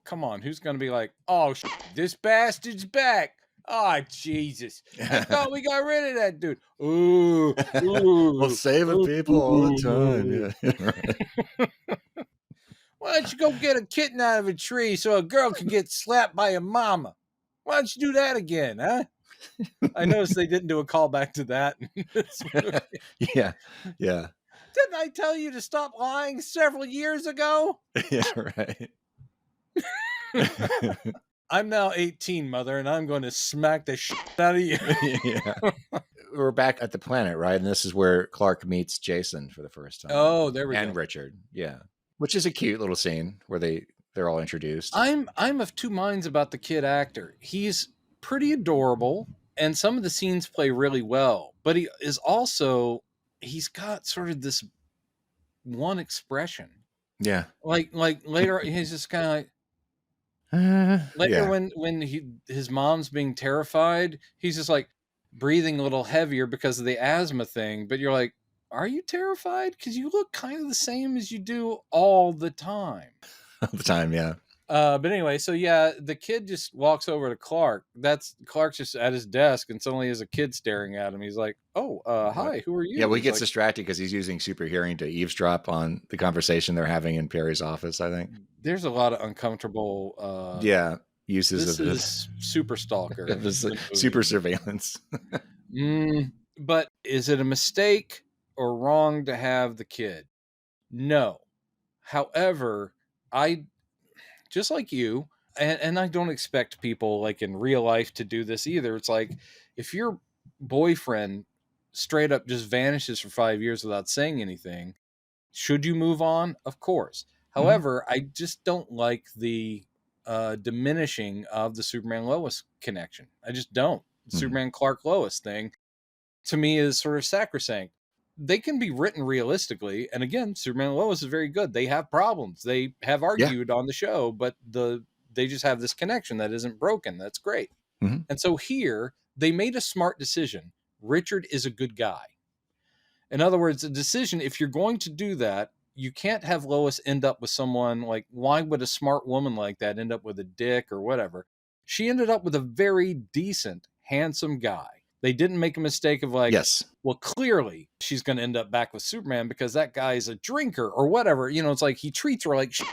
come on, who's going to be like, "Oh, this bastard's back"? Oh, Jesus! I thought we got rid of that dude. Ooh, we're saving people all the time. Yeah, right. Why don't you go get a kitten out of a tree so a girl can get slapped by a mama? Why don't you do that again, huh? I noticed they didn't do a callback to that. Yeah. Didn't I tell you to stop lying several years ago? Yeah, right. I'm now 18, Mother, and I'm going to smack the shit out of you. Yeah. We're back at the planet, right? And this is where Clark meets Jason for the first time. Oh, there we go. And Richard, yeah. Which is a cute little scene where they're all introduced. I'm of two minds about the kid actor. He's pretty adorable, and some of the scenes play really well. But he is also, he's got sort of this one expression. Yeah. Like later, he's just kind of like, later when his mom's being terrified, he's just like breathing a little heavier because of the asthma thing. But you're like, are you terrified? Because you look kind of the same as you do all the time. All the time, yeah. But anyway, so the kid just walks over to Clark. Clark's just at his desk, and suddenly there's a kid staring at him. He's like, "Oh, hi, who are you?" Yeah, well, he gets like, distracted because he's using super hearing to eavesdrop on the conversation they're having in Perry's office. I think there's a lot of uncomfortable. Uses of this super stalker, super surveillance. But is it a mistake or wrong to have the kid? No. However, I just like you, and I don't expect people like in real life to do this either. It's like if your boyfriend straight up just vanishes for 5 years without saying anything, should you move on? Of course. However, I just don't like the diminishing of the Superman Lois connection. I just don't. Superman Clark Lois thing to me is sort of sacrosanct. They can be written realistically. And again, Superman and Lois is very good. They have problems. They have argued on the show, but they just have this connection that isn't broken. That's great. And so here they made a smart decision. Richard is a good guy. In other words, a decision, if you're going to do that, you can't have Lois end up with someone like, why would a smart woman like that end up with a dick or whatever? she ended up with a very decent, handsome guy. They didn't make a mistake of like, Yes. well, clearly she's going to end up back with Superman because that guy is a drinker or whatever. You know, it's like he treats her like shit.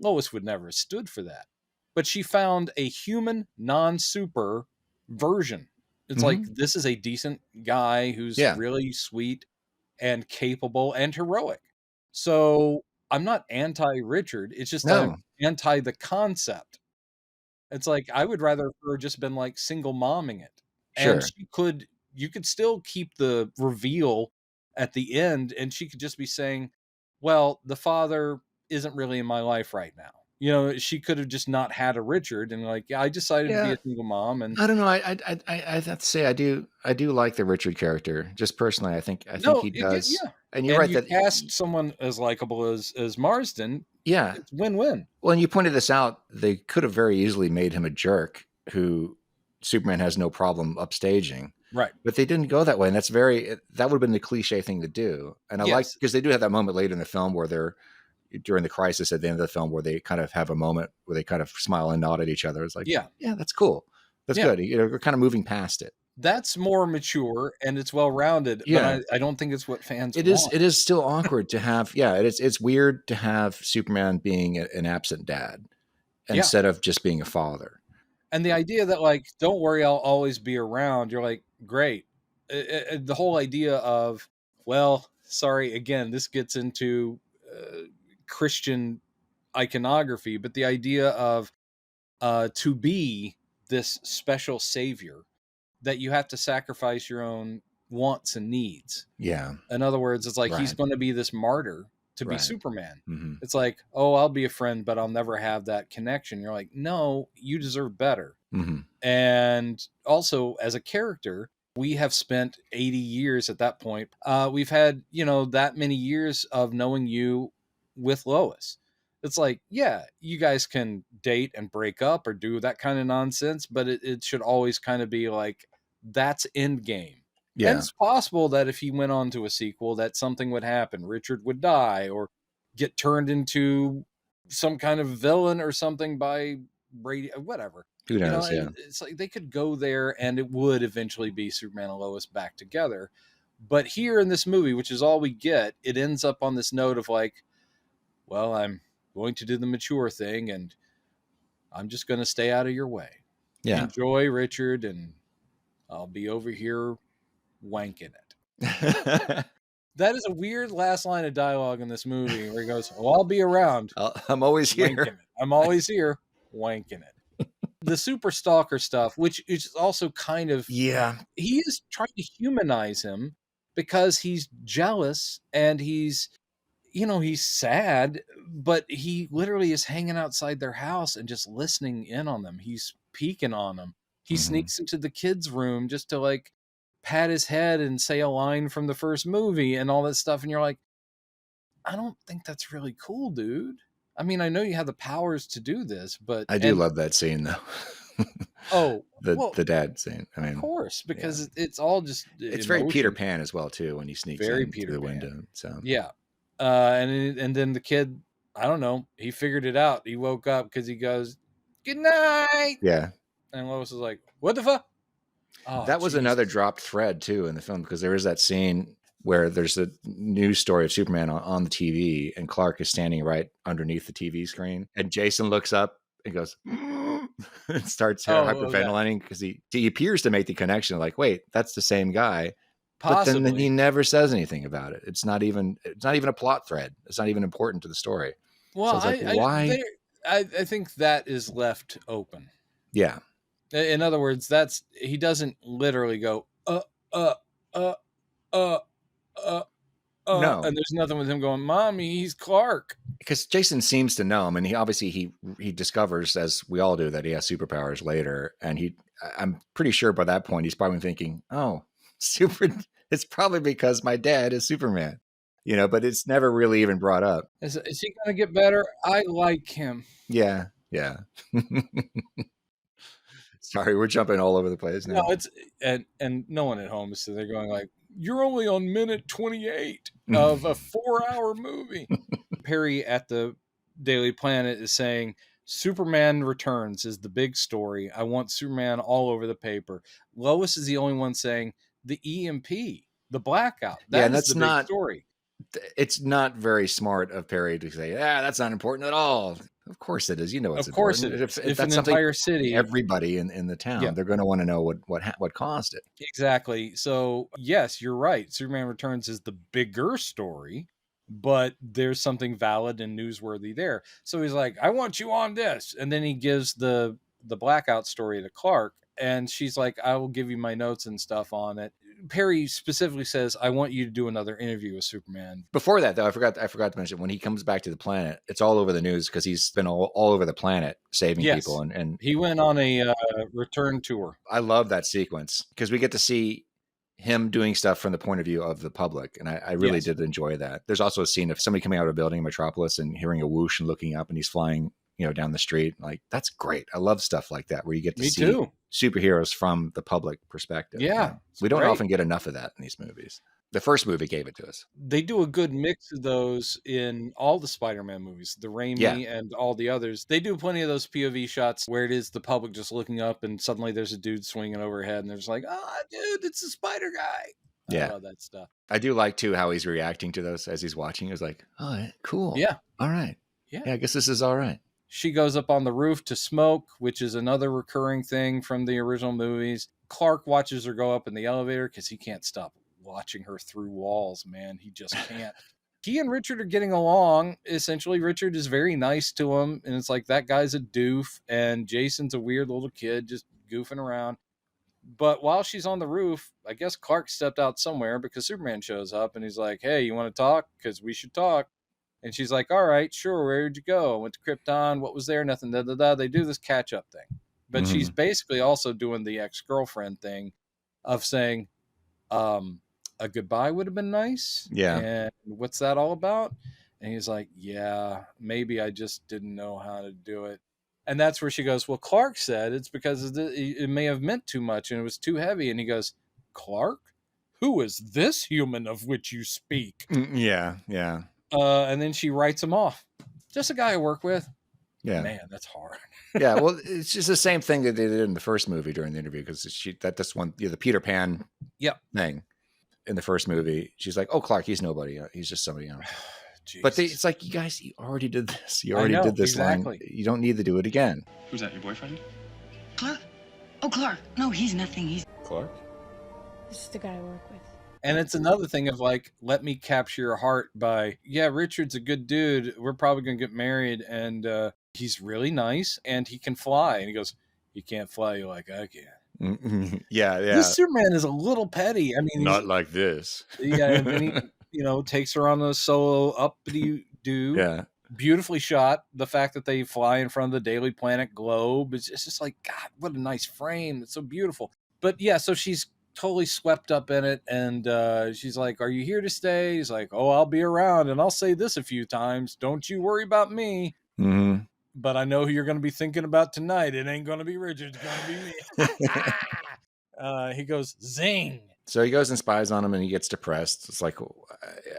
Lois would never have stood for that. But she found a human, non-super version. It's like, this is a decent guy who's really sweet and capable and heroic. So I'm not anti-Richard. It's just I'm anti the concept. It's like, I would rather her just been like single momming it. Sure. And you could still keep the reveal at the end, and she could just be saying, well, the father isn't really in my life right now. You know, she could have just not had a Richard and like, I decided to be a single mom. And I don't know. I have to say I do like the Richard character. Just personally, I think he does. And you're right you that cast someone as likable as Marsden. Yeah, it's win-win. Well, and you pointed this out. They could have very easily made him a jerk who Superman has no problem upstaging. Right. But they didn't go that way. And that would have been the cliche thing to do. And I like, because they do have that moment later in the film where they're, during the crisis at the end of the film, where they kind of have a moment where they kind of smile and nod at each other. It's like, yeah, that's cool. That's good. You know, we're kind of moving past it. That's more mature and it's well-rounded. Yeah. But I don't think it's what fans want. It is still awkward to have, it's weird to have Superman being an absent dad instead of just being a father. And the idea that like, don't worry, I'll always be around. You're like, great. The whole idea of, well, sorry, again, this gets into Christian iconography, but the idea of to be this special savior that you have to sacrifice your own wants and needs. Yeah. In other words, it's like he's going to be this martyr to be Superman. Mm-hmm. It's like, oh, I'll be a friend, but I'll never have that connection. You're like, no, you deserve better. Mm-hmm. And also as a character, we have spent 80 years at that point. We've had, that many years of knowing you with Lois. It's like, yeah, you guys can date and break up or do that kind of nonsense, but it should always kind of be like, that's end game. Yeah. And it's possible that if he went on to a sequel, that something would happen. Richard would die or get turned into some kind of villain or something by Brady, whatever. Who knows? It's like they could go there and it would eventually be Superman and Lois back together. But here in this movie, which is all we get, it ends up on this note of like, well, I'm going to do the mature thing and I'm just going to stay out of your way. Yeah. Enjoy, Richard, and I'll be over here wanking it. That is a weird last line of dialogue in this movie where he goes, oh, I'll be around. I'm always here. I'm always here wanking it. The super stalker stuff, which is also kind of, he is trying to humanize him because he's jealous and he's sad, but he literally is hanging outside their house and just listening in on them. He's peeking on them. He sneaks into the kids' room just to like pat his head and say a line from the first movie and all that stuff. And you're like, I don't think that's really cool, dude. I mean, I know you have the powers to do this, but I do love that scene though. The dad scene. I mean, of course, because it's all just, it's very Peter Pan as well too, when he sneaks in through the window. So yeah. And then the kid, I don't know, he figured it out. He woke up because he goes, good night. Yeah. And Lois was like, what the fuck? Oh, that was another dropped thread too in the film, because there is that scene where there's a news story of Superman on the TV and Clark is standing right underneath the TV screen. And Jason looks up and goes, and starts hyperventilating because he appears to make the connection like, wait, that's the same guy. Possibly. But then he never says anything about it. It's not even a plot thread. It's not even important to the story. Well, so it's like, why? I think that is left open. Yeah. In other words, he doesn't literally go, no. And there's nothing with him going, Mommy, he's Clark. Because Jason seems to know him, and he discovers, as we all do, that he has superpowers later. And I'm pretty sure by that point he's probably thinking, oh, it's probably because my dad is Superman, but it's never really even brought up. Is he going to get better? I like him. Yeah. Sorry, we're jumping all over the place now. No, it's and no one at home is sitting there going like, you're only on minute 28 of a 4-hour movie. Perry at the Daily Planet is saying Superman Returns is the big story. I want Superman all over the paper. Lois is the only one saying the EMP, the blackout. And That's that's the big not story. It's not very smart of Perry to say, that's not important at all. Of course it is. You know, it's of course important. it is. If an that's something entire city, everybody in the town, they're going to want to know what caused it. Exactly. So yes, you're right. Superman Returns is the bigger story, but there's something valid and newsworthy there. So he's like, I want you on this. And then he gives the blackout story to Clark. And she's like, I will give you my notes and stuff on it. Perry specifically says, I want you to do another interview with Superman. Before that, though, I forgot to mention, when he comes back to the planet, it's all over the news because he's been all over the planet saving people. And he went on a return tour. I love that sequence because we get to see him doing stuff from the point of view of the public. And I really did enjoy that. There's also a scene of somebody coming out of a building in Metropolis and hearing a whoosh and looking up, and he's flying, down the street. Like, that's great. I love stuff like that where you get to see superheroes from the public perspective. Yeah. We don't often get enough of that in these movies. The first movie gave it to us. They do a good mix of those in all the Spider-Man movies, the Raimi and all the others. They do plenty of those POV shots where it is the public just looking up and suddenly there's a dude swinging overhead and there's like, oh, dude, it's the Spider guy. I love that stuff. I do like, too, how he's reacting to those as he's watching. He's like, oh, cool. Yeah. All right. Yeah, I guess this is all right. She goes up on the roof to smoke, which is another recurring thing from the original movies. Clark watches her go up in the elevator because he can't stop watching her through walls, man. He just can't. He and Richard are getting along. Essentially, Richard is very nice to him, and it's like, that guy's a doof, and Jason's a weird little kid just goofing around. But while she's on the roof, I guess Clark stepped out somewhere because Superman shows up, and he's like, hey, you want to talk? Because we should talk. And she's like, all right, sure. Where'd you go? I went to Krypton. What was there? Nothing. They do this catch up thing. But she's basically also doing the ex-girlfriend thing of saying, a goodbye would have been nice. Yeah. And what's that all about? And he's like, yeah, maybe I just didn't know how to do it. And that's where she goes, well, Clark said it's because it may have meant too much and it was too heavy. And he goes, Clark? Who is this human of which you speak? Yeah. And then she writes him off. Just a guy I work with. Yeah. Man, that's hard. Yeah. Well, it's just the same thing that they did in the first movie during the interview, because that's one, the Peter Pan thing in the first movie. She's like, oh, Clark, he's nobody. He's just somebody else. But it's like, you guys, you already did this. You already did this line. You don't need to do it again. Who's that, your boyfriend? Clark? Oh, Clark. No, he's nothing. He's Clark? This is the guy I work with. And it's another thing of like, let me capture your heart by, Richard's a good dude. We're probably going to get married. And he's really nice and he can fly. And he goes, you can't fly like I can. Yeah. This Superman is a little petty. I mean, not like this. And then he, takes her on a solo uppity-doo. Yeah. Beautifully shot. The fact that they fly in front of the Daily Planet globe, it's just like, God, what a nice frame. It's so beautiful. But yeah, so she's totally swept up in it, and she's like, are you here to stay? He's like, oh, I'll be around, and I'll say this a few times, don't you worry about me. But I know who you're going to be thinking about tonight. It ain't going to be Richard, it's going to be me. He goes, zing. So he goes and spies on him and he gets depressed. It's like,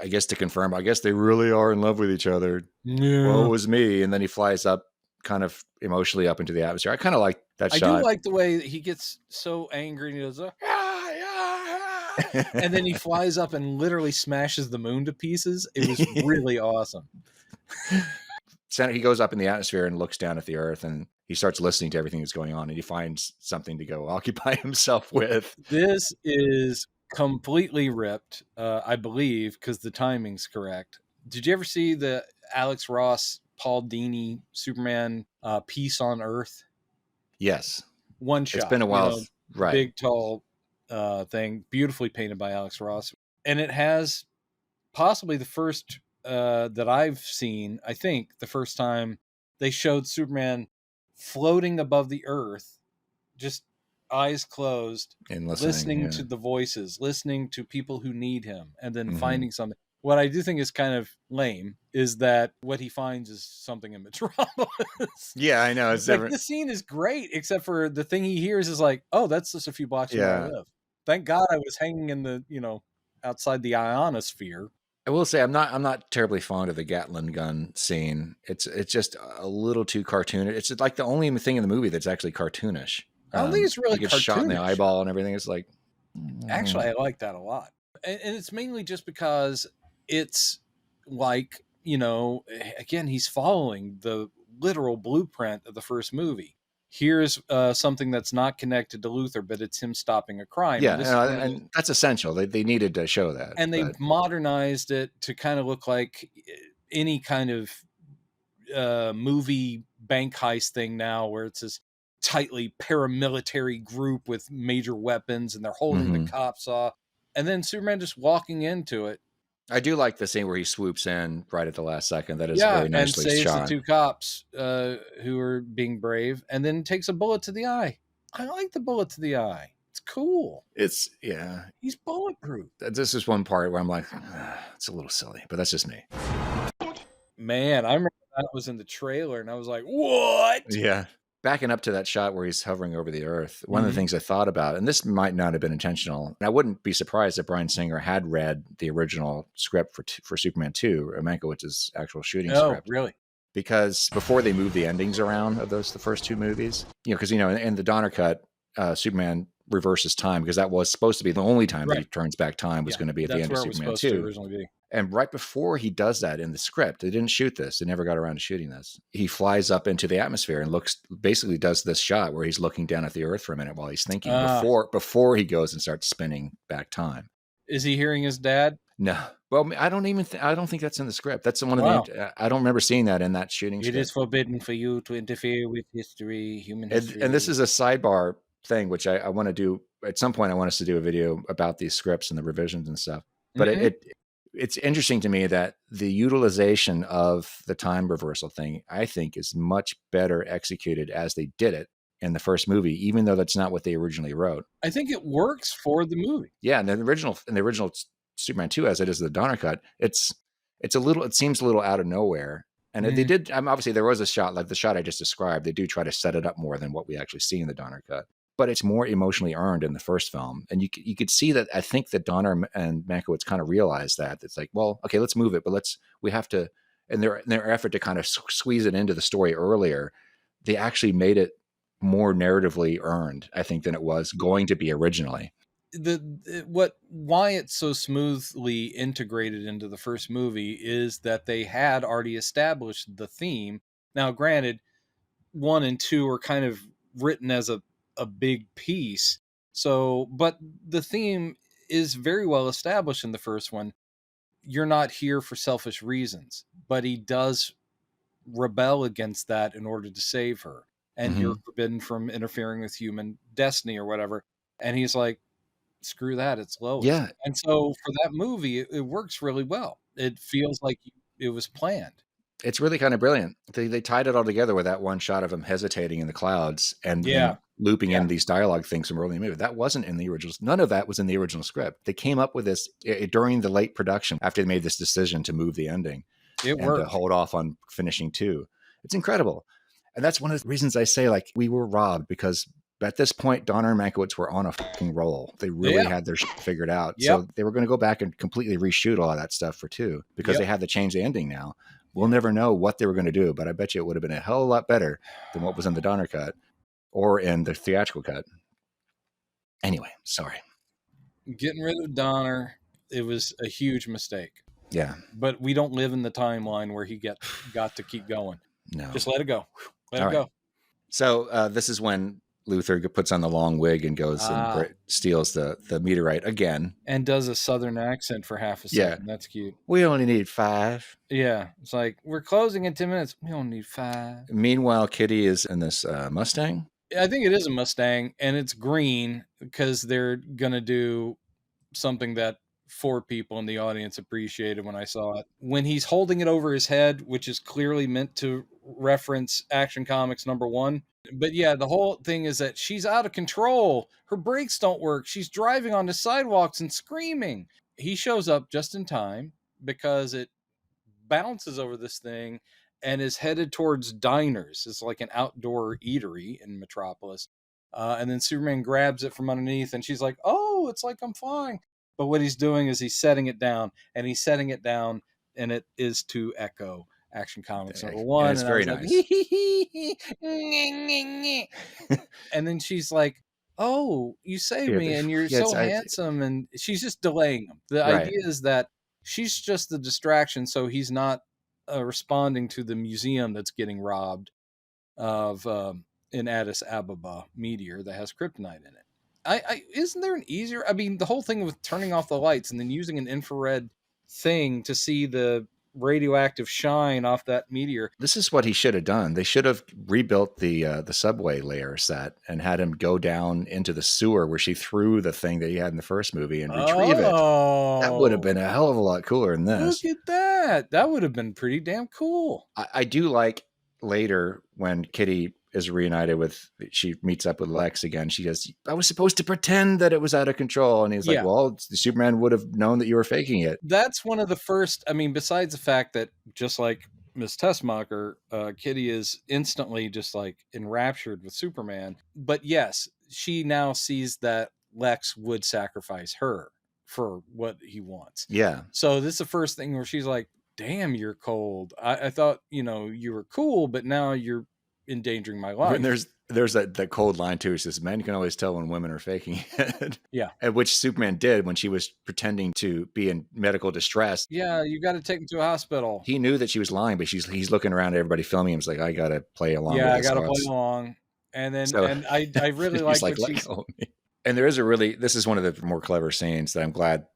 I guess to confirm, I guess they really are in love with each other. Well, it was me. And then he flies up kind of emotionally up into the atmosphere. I kind of like that shot. I do like the way he gets so angry and he goes, and then he flies up and literally smashes the moon to pieces. It was really awesome. He goes up in the atmosphere and looks down at the earth, and he starts listening to everything that's going on, and he finds something to go occupy himself with. This is completely ripped, I believe, because the timing's correct. Did you ever see the Alex Ross, Paul Dini Superman Peace on Earth? Yes. One shot. It's been a while. Right. Big, tall thing, beautifully painted by Alex Ross. And it has possibly the first that I've seen, I think, the first time they showed Superman floating above the earth, just eyes closed, and listening to the voices, listening to people who need him, and then finding something. What I do think is kind of lame is that what he finds is something in Metropolis. Yeah, I know. It's like, different. the scene is great, except for the thing he hears is like, oh, that's just a few blocks from where I live. Thank God I was hanging in the, outside the ionosphere. I will say I'm not terribly fond of the Gatling gun scene. It's just a little too cartoonish. It's like the only thing in the movie that's actually cartoonish. I don't think it's really he gets shot in the cartoonish. eyeball and everything. It's like Actually, I like that a lot. And it's mainly just because it's like, again, he's following the literal blueprint of the first movie. Here's something that's not connected to Luther, but it's him stopping a crime. Yeah, and that's essential. They needed to show that. And they modernized it to kind of look like any kind of movie bank heist thing now, where it's this tightly paramilitary group with major weapons and they're holding the cops off. And then Superman just walking into it. I do like the scene where he swoops in right at the last second. That is very nicely and saves shot. the two cops who are being brave, and then takes a bullet to the eye. I like the bullet to the eye. It's cool. He's bulletproof. This is one part where I'm like, it's a little silly, but that's just me. Man, I remember that was in the trailer, and I was like, what? Yeah. Backing up to that shot where he's hovering over the earth, one of the things I thought about, and this might not have been intentional, and I wouldn't be surprised if Bryan Singer had read the original script for Superman 2, Mankiewicz's actual shooting script. Oh, really? Because before they moved the endings around of the first two movies, because in the Donner cut, Superman reverses time, because that was supposed to be the only time that he turns back time was going to be at the end of Superman 2. And right before he does that in the script, they didn't shoot this. They never got around to shooting this. He flies up into the atmosphere and basically does this shot where he's looking down at the earth for a minute while he's thinking before he goes and starts spinning back time. Is he hearing his dad? No. Well, I don't think that's in the script. That's one of the, I don't remember seeing that in that shooting script. It is forbidden for you to interfere with human history. And this is a sidebar thing, which I want to do at some point. I want us to do a video about these scripts and the revisions and stuff. But it's interesting to me that the utilization of the time reversal thing, I think, is much better executed as they did it in the first movie, even though that's not what they originally wrote. I think it works for the movie. Yeah, and the original Superman 2, as it is the Donner cut, it seems a little out of nowhere. And they did, obviously there was a shot like the shot I just described. They do try to set it up more than what we actually see in the Donner cut. But it's more emotionally earned in the first film. And you could see that. I think that Donner and Mankiewicz kind of realized that. It's like, well, okay, let's move it, but we have to, in their effort to kind of squeeze it into the story earlier, they actually made it more narratively earned, I think, than it was going to be originally. Why it's so smoothly integrated into the first movie is that they had already established the theme. Now, granted, 1 and 2 are kind of written as a big piece. But the theme is very well established in the first one. You're not here for selfish reasons, but he does rebel against that in order to save her. And you're forbidden from interfering with human destiny or whatever. And he's like, screw that. It's Lois. Yeah. And so for that movie, it works really well. It feels like it was planned. It's really kind of brilliant. They tied it all together with that one shot of him hesitating in the clouds and looping in these dialogue things from early in the movie. That wasn't in the original. None of that was in the original script. They came up with this during the late production after they made this decision to move the ending. It worked. To hold off on finishing 2. It's incredible. And that's one of the reasons I say, like, we were robbed, because at this point, Donner and Mankiewicz were on a fucking roll. They really had their shit figured out. So they were going to go back and completely reshoot all of that stuff for 2, because they had to change the ending now. We'll never know what they were going to do, but I bet you it would have been a hell of a lot better than what was in the Donner cut or in the theatrical cut. Anyway, sorry. Getting rid of Donner, it was a huge mistake. Yeah. But we don't live in the timeline where he got to keep going. No. Just let it go. Let it go. So this is when Luther puts on the long wig and goes and steals the meteorite again. And does a southern accent for half a second. That's cute. We only need 5. Yeah. It's like, we're closing in 10 minutes. We only need 5. Meanwhile, Kitty is in this Mustang. I think it is a Mustang, and it's green because they're going to do something that 4 people in the audience appreciated when I saw it. When he's holding it over his head, which is clearly meant to reference Action Comics #1. But yeah, the whole thing is that she's out of control. Her brakes don't work. She's driving on the sidewalks and screaming. He shows up just in time because it bounces over this thing and is headed towards diners. It's like an outdoor eatery in Metropolis. And then Superman grabs it from underneath and she's like, oh, it's like I'm flying. But what he's doing is he's setting it down, and he's setting it down, and it is to echo Action Comics #1. And it's very nice. And then she's like, "Oh, you saved me, and you're so handsome." And she's just delaying him. The idea is that she's just the distraction, so he's not responding to the museum that's getting robbed of an Addis Ababa meteor that has kryptonite in it. Isn't there an easier? I mean, the whole thing with turning off the lights and then using an infrared thing to see the radioactive shine off that meteor. This is what he should have done. They should have rebuilt the subway layer set and had him go down into the sewer where she threw the thing that he had in the first movie and retrieve it. That would have been a hell of a lot cooler than this. Look at that. That would have been pretty damn cool. I do like later when Kitty is reunited with, she meets up with Lex again. She goes, I was supposed to pretend that it was out of control. And he's like, well, Superman would have known that you were faking it. That's one of the first, I mean, besides the fact that just like Miss Tessmacher, Kitty is instantly just like enraptured with Superman. But yes, she now sees that Lex would sacrifice her for what he wants. Yeah. So this is the first thing where she's like, damn, you're cold. I thought, you were cool, but now you're endangering my life. And there's that cold line too. It says men can always tell when women are faking it. Yeah. And which Superman did when she was pretending to be in medical distress. Yeah, you got to take him to a hospital. He knew that she was lying, but he's looking around at everybody filming him. He's like, I got to play along. Yeah, I got to play along. And then, and I really like like, and there is this is one of the more clever scenes that I'm glad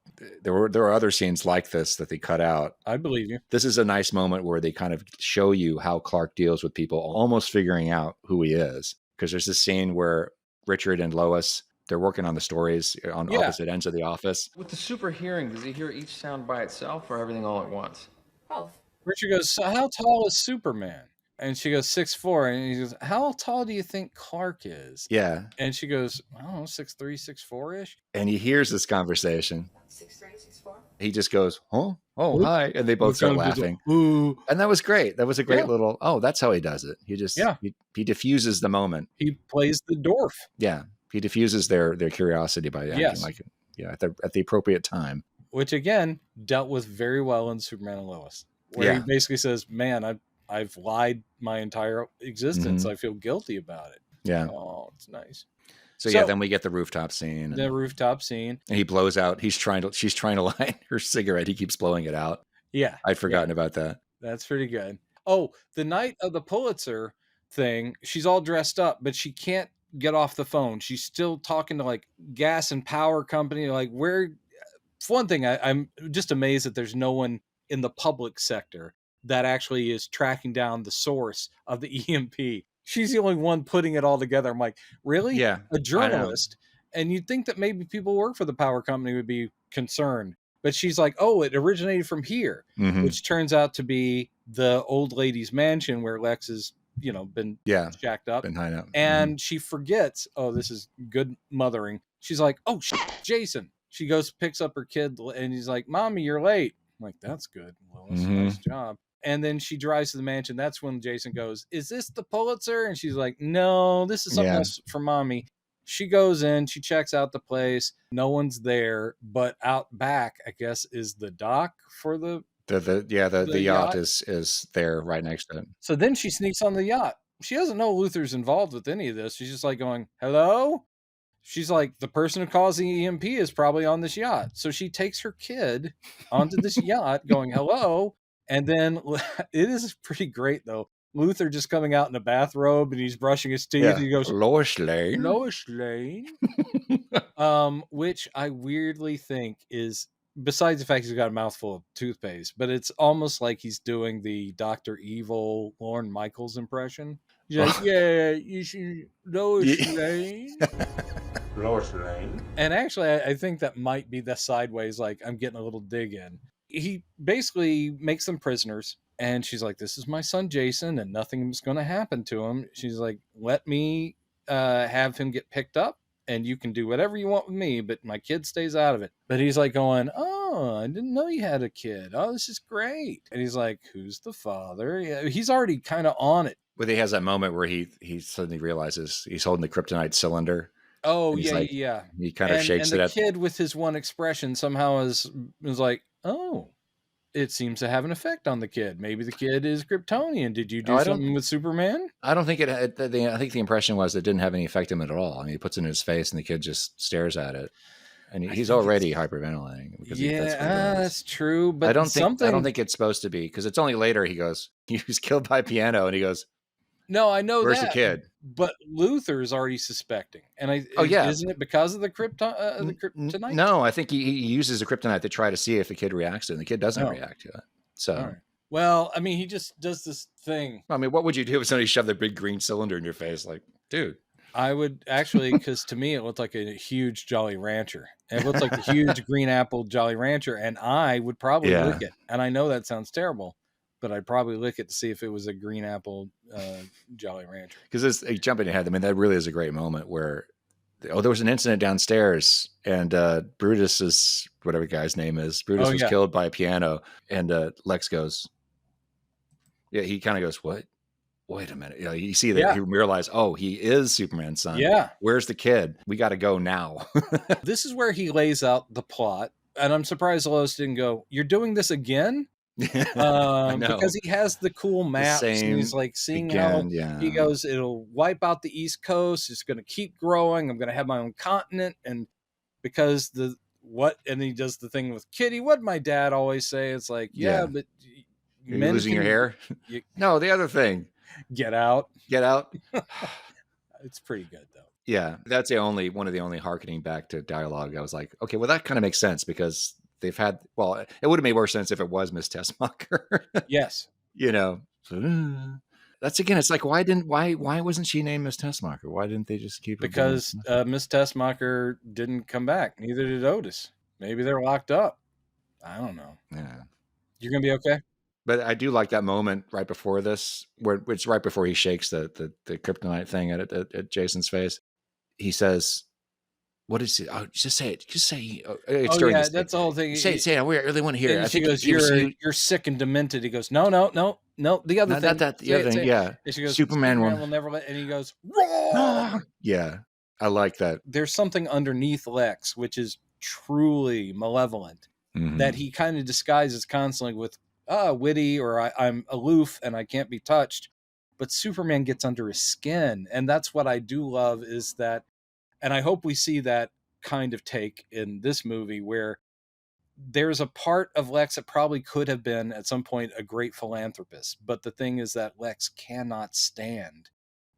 there are other scenes like this that they cut out. I believe you. This is a nice moment where they kind of show you how Clark deals with people, almost figuring out who he is. Because there's this scene where Richard and Lois, they're working on the stories on opposite ends of the office. With the super hearing, does he hear each sound by itself or everything all at once? Both. Richard goes, so how tall is Superman? And she goes, 6'4". And he goes, how tall do you think Clark is? Yeah. And she goes, I don't know, 6'3", 6'4"-ish. And he hears this conversation. 6'3", 6'4". He just goes, huh? Oh, hi. And they both start laughing. Ooh. And that was great. That was a great little, that's how he does it. He just, he diffuses the moment. He plays the dwarf. Yeah. He diffuses their curiosity by acting like it. At the appropriate time. Which, again, dealt with very well in Superman and Lois. Where he basically says, man, I've lied my entire existence. I feel guilty about it. Yeah. Oh, it's nice. So then we get the rooftop scene. The rooftop scene. And he blows out. She's trying to light her cigarette. He keeps blowing it out. Yeah. I'd forgotten about that. That's pretty good. Oh, the night of the Pulitzer thing, she's all dressed up, but she can't get off the phone. She's still talking to like gas and power company. Like where, for one thing, I'm just amazed that there's no one in the public sector that actually is tracking down the source of the EMP. She's the only one putting it all together. I'm like, really? Yeah. A journalist. And you'd think that maybe people who work for the power company would be concerned. But she's like, oh, it originated from here, which turns out to be the old lady's mansion where Lex has, been shacked up. Been hiding out. And she forgets, oh, this is good mothering. She's like, oh, Jason. She goes, picks up her kid, and he's like, Mommy, you're late. I'm like, that's good, Lois. Nice job. And then she drives to the mansion. That's when Jason goes, is this the Pulitzer? And she's like, no, this is something else for Mommy. She goes in, she checks out the place. No one's there, but out back, I guess, is the dock for the yacht is there right next to it. So then she sneaks on the yacht. She doesn't know Luther's involved with any of this. She's just like going, hello? She's like, the person who caused the EMP is probably on this yacht. So she takes her kid onto this yacht going, hello. And then it is pretty great, though. Luther just coming out in a bathrobe and he's brushing his teeth. Yeah. He goes, Lois Lane. Which I weirdly think is, besides the fact he's got a mouthful of toothpaste, but it's almost like he's doing the Dr. Evil Lorne Michaels impression. He's like, yeah, you should, Lois Lane. Lois Lane. And actually, I think that might be the sideways, like, I'm getting a little dig in. He basically makes them prisoners. And she's like, this is my son, Jason, and nothing's going to happen to him. She's like, let me have him get picked up, and you can do whatever you want with me, but my kid stays out of it. But he's like going, oh, I didn't know you had a kid. Oh, this is great. And he's like, who's the father? Yeah, he's already kind of on it. But he has that moment where he suddenly realizes he's holding the kryptonite cylinder. Oh, And he's yeah, like, yeah. he kind of shakes And it the at. kid with his one expression somehow is like, oh, it seems to have an effect on the kid. Maybe the kid is Kryptonian. Did you do something with Superman? I don't think it had. I think the impression was it didn't have any effect on him at all. I mean, he puts it in his face, and the kid just stares at it, and he's already hyperventilating because that's what it is. That's true. But I don't think it's supposed to be, because it's only later he goes, he was killed by a piano, and he goes, no, I know where's that. the kid? But Luther is already suspecting, and isn't it because of the kryptonite? No, I think he uses the kryptonite to try to see if the kid reacts to it, and the kid doesn't react to it. So, all right. Well, I mean, he just does this thing. I mean, what would you do if somebody shoved a big green cylinder in your face? Like, dude. I would actually, because to me, it looked like a huge Jolly Rancher. It looked like the huge green apple Jolly Rancher, and I would probably lick it. And I know that sounds terrible, but I'd probably lick it to see if it was a green apple Jolly Rancher. Because jumping ahead, I mean, that really is a great moment where, there was an incident downstairs, and Brutus is, whatever the guy's name is, Brutus was killed by a piano, and Lex goes, he kind of goes, what? Wait a minute. You see that he realized, oh, he is Superman's son. Yeah. Where's the kid? We got to go now. This is where he lays out the plot. And I'm surprised Lois didn't go, you're doing this again? Because he has the cool maps, and he's like seeing how he goes, it'll wipe out the East Coast. It's going to keep growing. I'm going to have my own continent. And because and he does the thing with Kitty. What my dad always say, it's like, but you're losing your hair? No, the other thing. Get out. It's pretty good though. Yeah, that's one of the only harkening back to dialogue. I was like, okay, well, that kind of makes sense, because they've had, well, it would have made more sense if it was Miss Tessmacher. Yes. That's, again, it's like, why wasn't she named Miss Tessmacher? Why didn't they just keep her? Because Miss Tessmacher didn't come back. Neither did Otis. Maybe they're locked up. I don't know. Yeah. You're going to be okay? But I do like that moment right before this, where it's right before he shakes the kryptonite thing at Jason's face. He says, "What is it? Oh, just say it. Just say." It's during this that's the whole thing. Say it. I really want to hear it. I she think goes, "You're sick and demented." He goes, "No. The other thing. The other thing. Yeah." And she goes, Superman will never let. And he goes, "Roar!" Yeah, I like that. There's something underneath Lex, which is truly malevolent, that he kind of disguises constantly with witty, or I'm aloof and I can't be touched. But Superman gets under his skin. And that's what I do love, is that, and I hope we see that kind of take in this movie, where there's a part of Lex that probably could have been at some point a great philanthropist. But the thing is that Lex cannot stand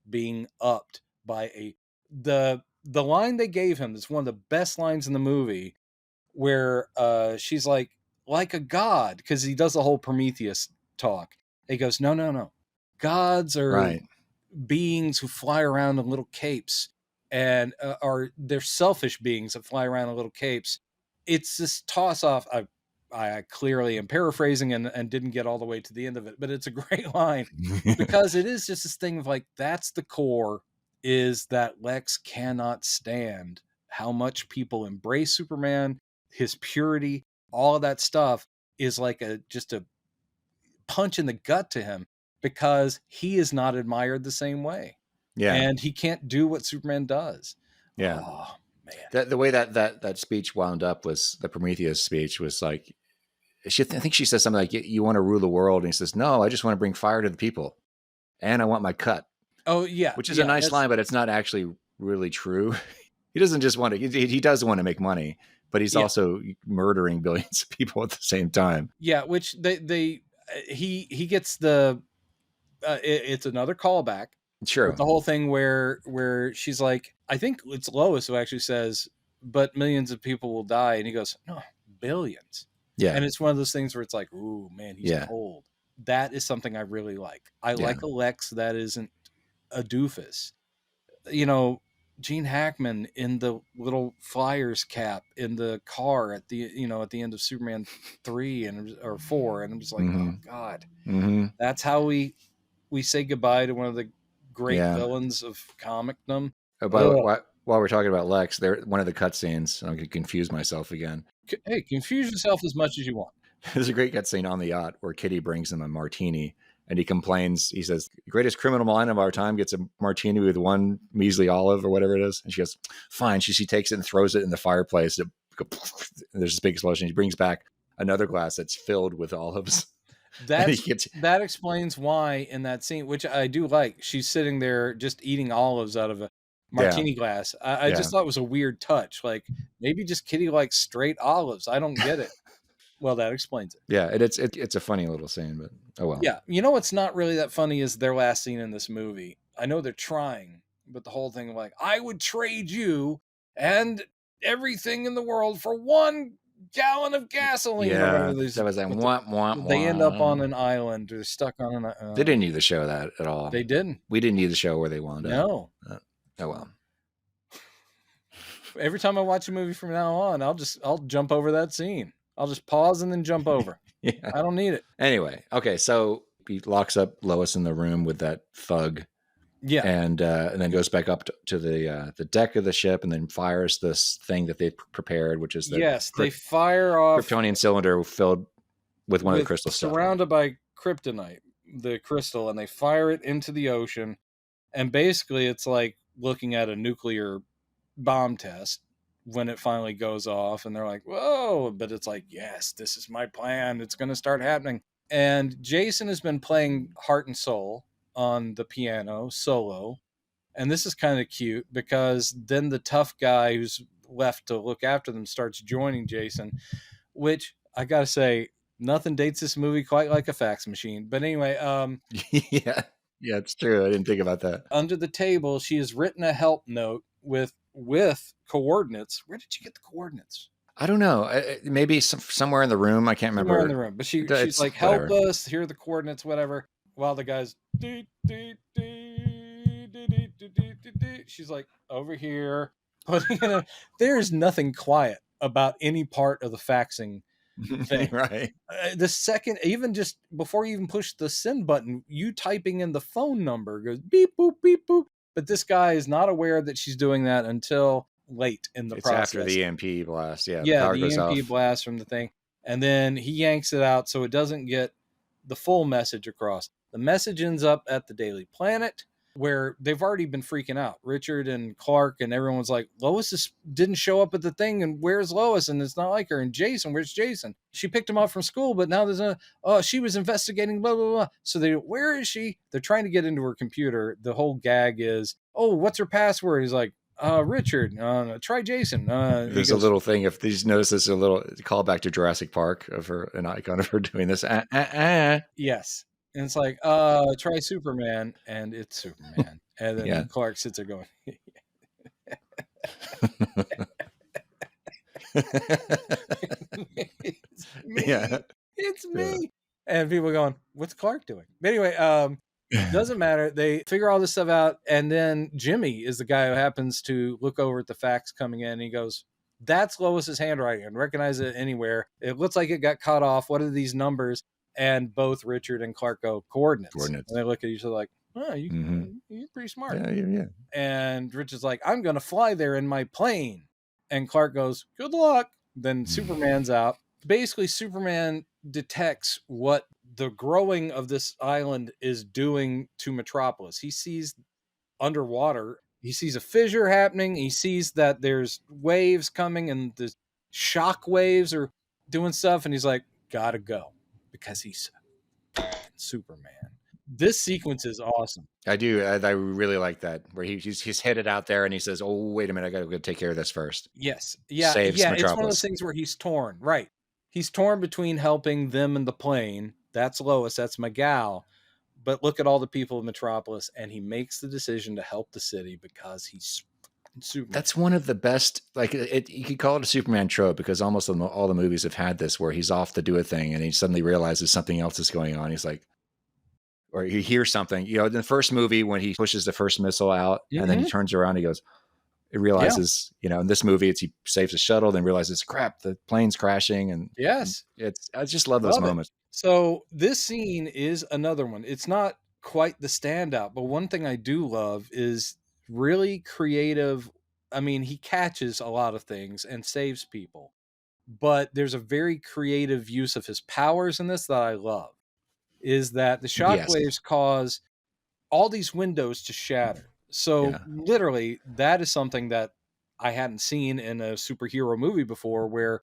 being upped by the line they gave him. That's one of the best lines in the movie, where she's like a god, because he does the whole Prometheus talk. He goes, no. Gods are beings who fly around in little capes, and they're selfish beings that fly around in little capes. It's this toss off. I clearly am paraphrasing and didn't get all the way to the end of it, but it's a great line, because it is just this thing of like, that's the core, is that Lex cannot stand how much people embrace Superman, his purity, all of that stuff is like just a punch in the gut to him, because he is not admired the same way. Yeah. And he can't do what Superman does. Yeah. Oh, man. The way that speech wound up was, the Prometheus speech was like, I think she says something like, you want to rule the world? And he says, no, I just want to bring fire to the people, and I want my cut. Oh yeah. Which is a nice line, but it's not actually really true. He doesn't just want to, he does want to make money, but he's also murdering billions of people at the same time. Yeah. Which he gets it's another callback. Sure. The whole thing where she's like, I think it's Lois who actually says, but millions of people will die. And he goes, no, billions. Yeah. And it's one of those things where it's like, ooh, man, he's cold. That is something I really like. I like a Lex that isn't a doofus. Gene Hackman in the little Flyers cap in the car at the end of Superman 3 or 4. And I'm just like, oh God, that's how we say goodbye to one of the great villains of comicdom. Oh, by the way, while we're talking about Lex, one of the cutscenes, I'm going to confuse myself again. Hey, confuse yourself as much as you want. There's a great cutscene on the yacht where Kitty brings him a martini and he complains. He says, the greatest criminal mind of our time gets a martini with one measly olive or whatever it is. And she goes, fine. She takes it and throws it in the fireplace. There's this big explosion. He brings back another glass that's filled with olives. That explains why in that scene, which I do like, she's sitting there just eating olives out of a martini glass. I just thought it was a weird touch. Like, maybe just Kitty likes straight olives. I don't get it. Well, that explains it. Yeah, it's a funny little scene, but oh well. Yeah, you know what's not really that funny is their last scene in this movie. I know they're trying, but the whole thing of like, I would trade you and everything in the world for 1 gallon of gasoline. Yeah, that was like they end up on an island. They're stuck on an island. They didn't need to show that at all. They didn't. We didn't need to show where they wound up. No. Oh well. Every time I watch a movie from now on, I'll jump over that scene. I'll just pause and then jump over. Yeah. I don't need it. Anyway, okay, so he locks up Lois in the room with that thug. Yeah. And then goes back up to the deck of the ship and then fires this thing that they prepared, which is they fire off Kryptonian cylinder filled with one of the crystal stuff. Surrounded by kryptonite, the crystal, and they fire it into the ocean. And basically it's like looking at a nuclear bomb test when it finally goes off, and they're like, whoa, but it's like, yes, this is my plan. It's going to start happening. And Jason has been playing Heart and Soul on the piano solo. And this is kind of cute because then the tough guy who's left to look after them starts joining Jason, which I got to say, nothing dates this movie quite like a fax machine. But anyway, yeah, it's true. I didn't think about that. Under the table, she has written a help note with coordinates. Where did she get the coordinates? I don't know. Maybe somewhere in the room. I can't remember. Somewhere in the room. But she's like, help us. Here are the coordinates, whatever. While the guy's... She's like, over here. There's nothing quiet about any part of the faxing thing. Right. The second, even just before you even push the send button, you typing in the phone number goes beep, boop, beep, boop. But this guy is not aware that she's doing that until late in the process. After the EMP blast. Yeah, the EMP blast from the thing. And then he yanks it out so it doesn't get the full message across. The message ends up at the Daily Planet, where they've already been freaking out. Richard and Clark and everyone's like, Lois didn't show up at the thing, and where's Lois? And it's not like her. And Jason, where's Jason? She picked him up from school, but now she was investigating, blah, blah, blah. So where is she? They're trying to get into her computer. The whole gag is, oh, what's her password? He's like, Richard, try Jason. There's a little thing. If these notice, there's a little callback to Jurassic Park of her, an icon of her doing this. Yes. And it's like, try Superman, and it's Superman. And then Clark sits there going, it's me. And people are going, what's Clark doing? But anyway, doesn't matter. They figure all this stuff out. And then Jimmy is the guy who happens to look over at the fax coming in. And he goes, that's Lois's handwriting. I recognize it anywhere. It looks like it got cut off. What are these numbers? And both Richard and Clark go coordinates. And they look at each other like, oh, you're pretty smart. Yeah. And Richard's like, I'm going to fly there in my plane. And Clark goes, good luck. Then Superman's out. Basically, Superman detects what the growing of this island is doing to Metropolis. He sees underwater. He sees a fissure happening. He sees that there's waves coming and the shock waves are doing stuff. And he's like, gotta go. Because he's Superman. This sequence is awesome. I do. I really like that, where he's headed out there and he says, oh, wait a minute, I got to go take care of this first. Yes. Yeah. Saves Metropolis. It's one of those things where he's torn. Right. He's torn between helping them in the plane. That's Lois. That's my gal. But look at all the people of Metropolis, and he makes the decision to help the city because he's Superman. That's one of the best, like you could call it a Superman trope, because almost all the movies have had this, where he's off to do a thing and he suddenly realizes something else is going on. He's like, or he hears something, in the first movie when he pushes the first missile out and then he turns around, he goes, it realizes, in this movie he saves the shuttle, then realizes, crap, the plane's crashing. And yes, I just love those moments. So this scene is another one. It's not quite the standout, but one thing I do love is really creative. I mean, he catches a lot of things and saves people, but there's a very creative use of his powers in this that I love, is that the Yes. shockwaves cause all these windows to shatter. So literally, that is something that I hadn't seen in a superhero movie before, where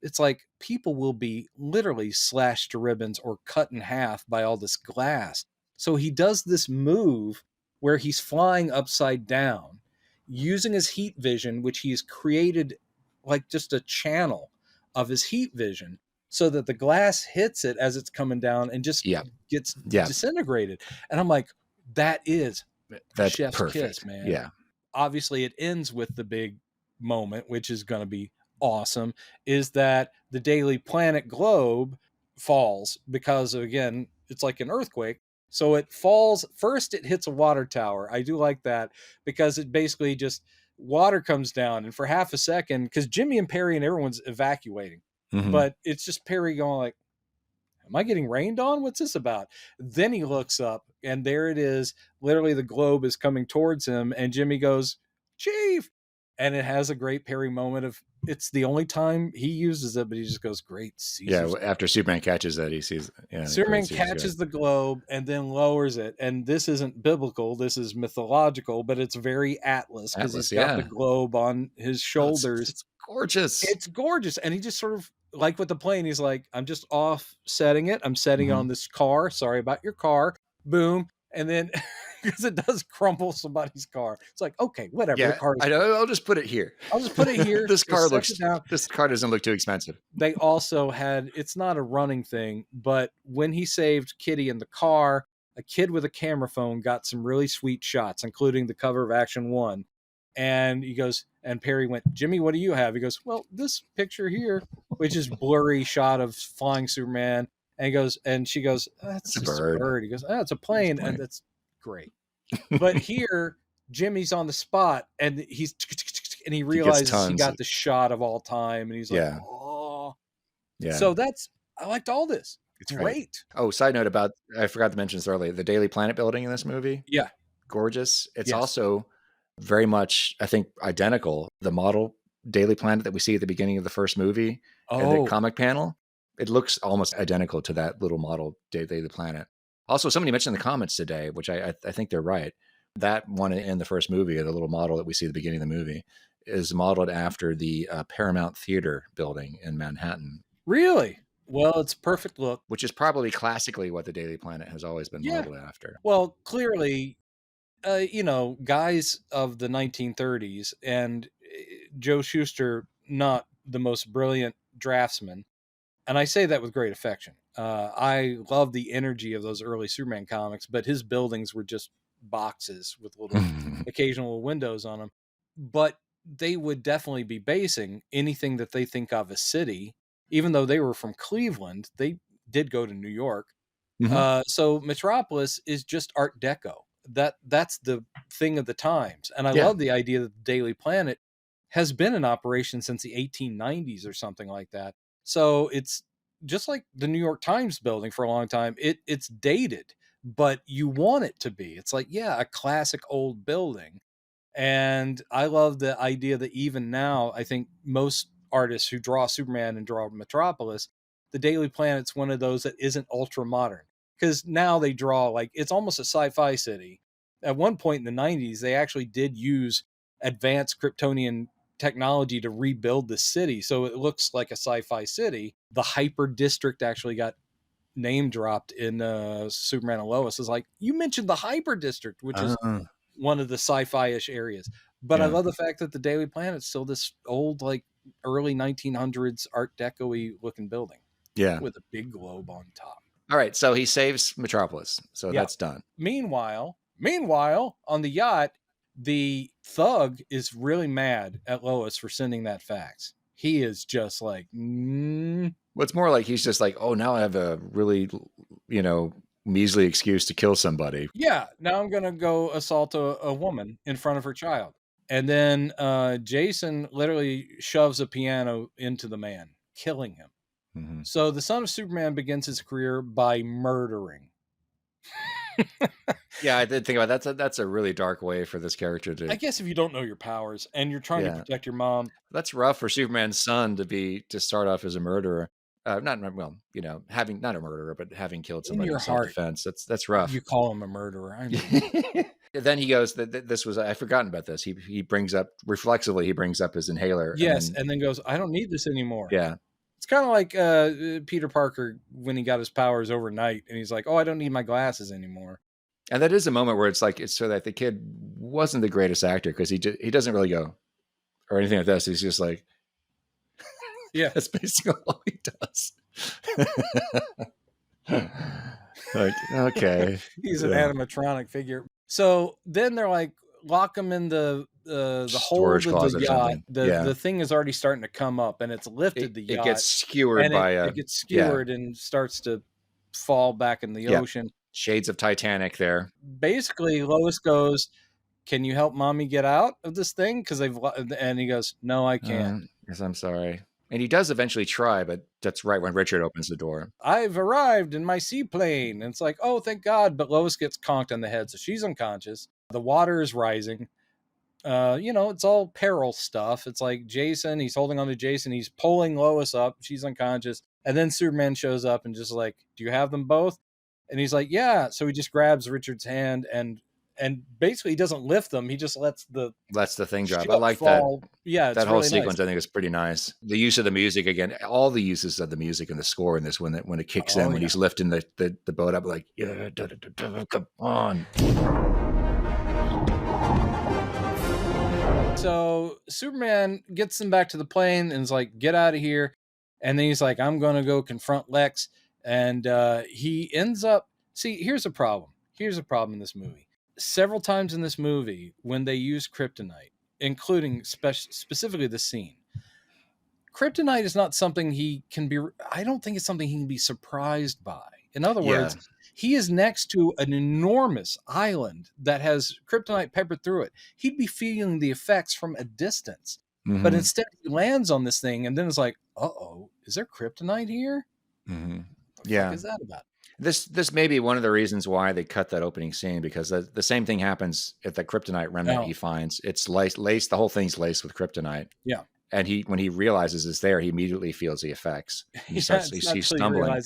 it's like people will be literally slashed to ribbons or cut in half by all this glass. So he does this move where he's flying upside down using his heat vision, which he's created like just a channel of his heat vision, so that the glass hits it as it's coming down and just gets disintegrated. And I'm like, that's chef's perfect. kiss, man. Yeah. Obviously it ends with the big moment, which is going to be awesome, is that the Daily Planet globe falls because, again, it's like an earthquake. So it falls first, it hits a water tower. I do like that because it basically just water comes down, and for half a second, because Jimmy and Perry and everyone's evacuating, but it's just Perry going like, am I getting rained on? What's this about? Then he looks up and there it is. Literally the globe is coming towards him and Jimmy goes, Chief. And it has a great Perry moment of, it's the only time he uses it, but he just goes, great Caesar's. Yeah, after Superman catches that, he sees... Superman catches the globe and then lowers it. And this isn't biblical, this is mythological, but it's very Atlas, because he's got the globe on his shoulders. It's gorgeous. It's gorgeous. And he just sort of, like with the plane, he's like, I'm just offsetting it. I'm setting it on this car. Sorry about your car. Boom. And then, because it does crumple somebody's car. It's like, okay, whatever. Yeah, the car I know. I'll just put it here. I'll just put it here. This car doesn't look too expensive. They also had, it's not a running thing, but when he saved Kitty in the car, a kid with a camera phone got some really sweet shots, including the cover of Action 1. And he goes, and Perry went, Jimmy, what do you have? He goes, well, this picture here, which is blurry shot of flying Superman. And he goes, and she goes, that's just a bird. He goes, oh, it's a plane. And that's great. But here, Jimmy's on the spot and he realizes he got the shot of all time. And he's like, oh. Yeah. So I liked all this. It's great. Oh, side note about, I forgot to mention this earlier, the Daily Planet building in this movie. Yeah. Gorgeous. It's also very much, I think, identical. The model Daily Planet that we see at the beginning of the first movie and the comic panel. It looks almost identical to that little model Daily Planet. Also, somebody mentioned in the comments today, which I think they're right. That one in the first movie, the little model that we see at the beginning of the movie, is modeled after the Paramount Theater building in Manhattan. Really? Well, it's a perfect look. Which is probably classically what the Daily Planet has always been modeled after. Well, clearly, guys of the 1930s and Joe Shuster, not the most brilliant draftsman. And I say that with great affection. I love the energy of those early Superman comics, but his buildings were just boxes with little occasional windows on them. But they would definitely be basing anything that they think of as City, even though they were from Cleveland. They did go to New York. So Metropolis is just Art Deco. That's the thing of the times. And I love the idea that the Daily Planet has been in operation since the 1890s or something like that. So it's just like the New York Times building for a long time. It's dated, but you want it to be. It's like, a classic old building. And I love the idea that even now, I think most artists who draw Superman and draw Metropolis, the Daily Planet's one of those that isn't ultra modern. Because now they draw like, it's almost a sci-fi city. At one point in the 90s, they actually did use advanced Kryptonian technology to rebuild the city, so it looks like a sci-fi city. The Hyper District actually got name dropped in Superman and Lois. Is like, you mentioned the Hyper District, which is one of the sci-fi-ish areas. But I love the fact that the Daily Planet's still this old, like early 1900s Art Deco-y looking building. Yeah, with a big globe on top. All right, so he saves Metropolis, so that's done. Meanwhile, on the yacht, the thug is really mad at Lois for sending that fax. He is just like, Well, it's more like he's just like, oh, now I have a really, measly excuse to kill somebody. Yeah, now I'm going to go assault a woman in front of her child. And then Jason literally shoves a piano into the man, killing him. So the son of Superman begins his career by murdering. Yeah, I did think about that. That's a really dark way for this character to. I guess if you don't know your powers and you're trying to protect your mom, that's rough for Superman's son to start off as a murderer. Having not a murderer, but having killed somebody in self-defense. That's rough. You call him a murderer. I mean. Then he goes, this was, I've forgotten about this. He brings up, reflexively, he brings up his inhaler. Yes, and then goes, I don't need this anymore. Yeah. It's kind of like Peter Parker when he got his powers overnight, and he's like, oh, I don't need my glasses anymore. And that is a moment where it's so that the kid wasn't the greatest actor, because he doesn't really go, or anything like this. He's just like, yeah, that's basically all he does. Like, okay. He's an animatronic figure. So then they're like, lock him in the hold of the yacht. The thing is already starting to come up, and it's lifted the yacht. It gets skewered it gets skewered and starts to fall back in the ocean. Shades of Titanic there. Basically, Lois goes, can you help mommy get out of this thing? And he goes, no, I can't. Yes, I'm sorry. And he does eventually try, but that's right when Richard opens the door. I've arrived in my seaplane. And it's like, oh, thank God. But Lois gets conked on the head, so she's unconscious. The water is rising. It's all peril stuff. It's like Jason, he's holding on to Jason. He's pulling Lois up. She's unconscious. And then Superman shows up and just like, do you have them both? And he's like, yeah. So he just grabs Richard's hand and basically he doesn't lift them. He just lets the thing drop. I like fall. That. Yeah. That whole sequence, nice. I think, is pretty nice. The use of the music again, all the uses of the music and the score in this, when it kicks in, when he's lifting the boat up, like, yeah, come on. So Superman gets them back to the plane and is like, get out of here. And then he's like, I'm going to go confront Lex. And he ends up, here's a problem. Here's a problem in this movie. Several times in this movie, when they use kryptonite, including specifically the scene, kryptonite is not something I don't think it's something he can be surprised by. In other words, he is next to an enormous island that has kryptonite peppered through it. He'd be feeling the effects from a distance. Mm-hmm. But instead he lands on this thing and then it's like, uh-oh, is there kryptonite here? Mm-hmm. What the fuck is that about? This may be one of the reasons why they cut that opening scene, because the same thing happens at the kryptonite remnant he finds. It's laced, the whole thing's laced with kryptonite. Yeah. And when he realizes it's there, he immediately feels the effects. He's stumbling.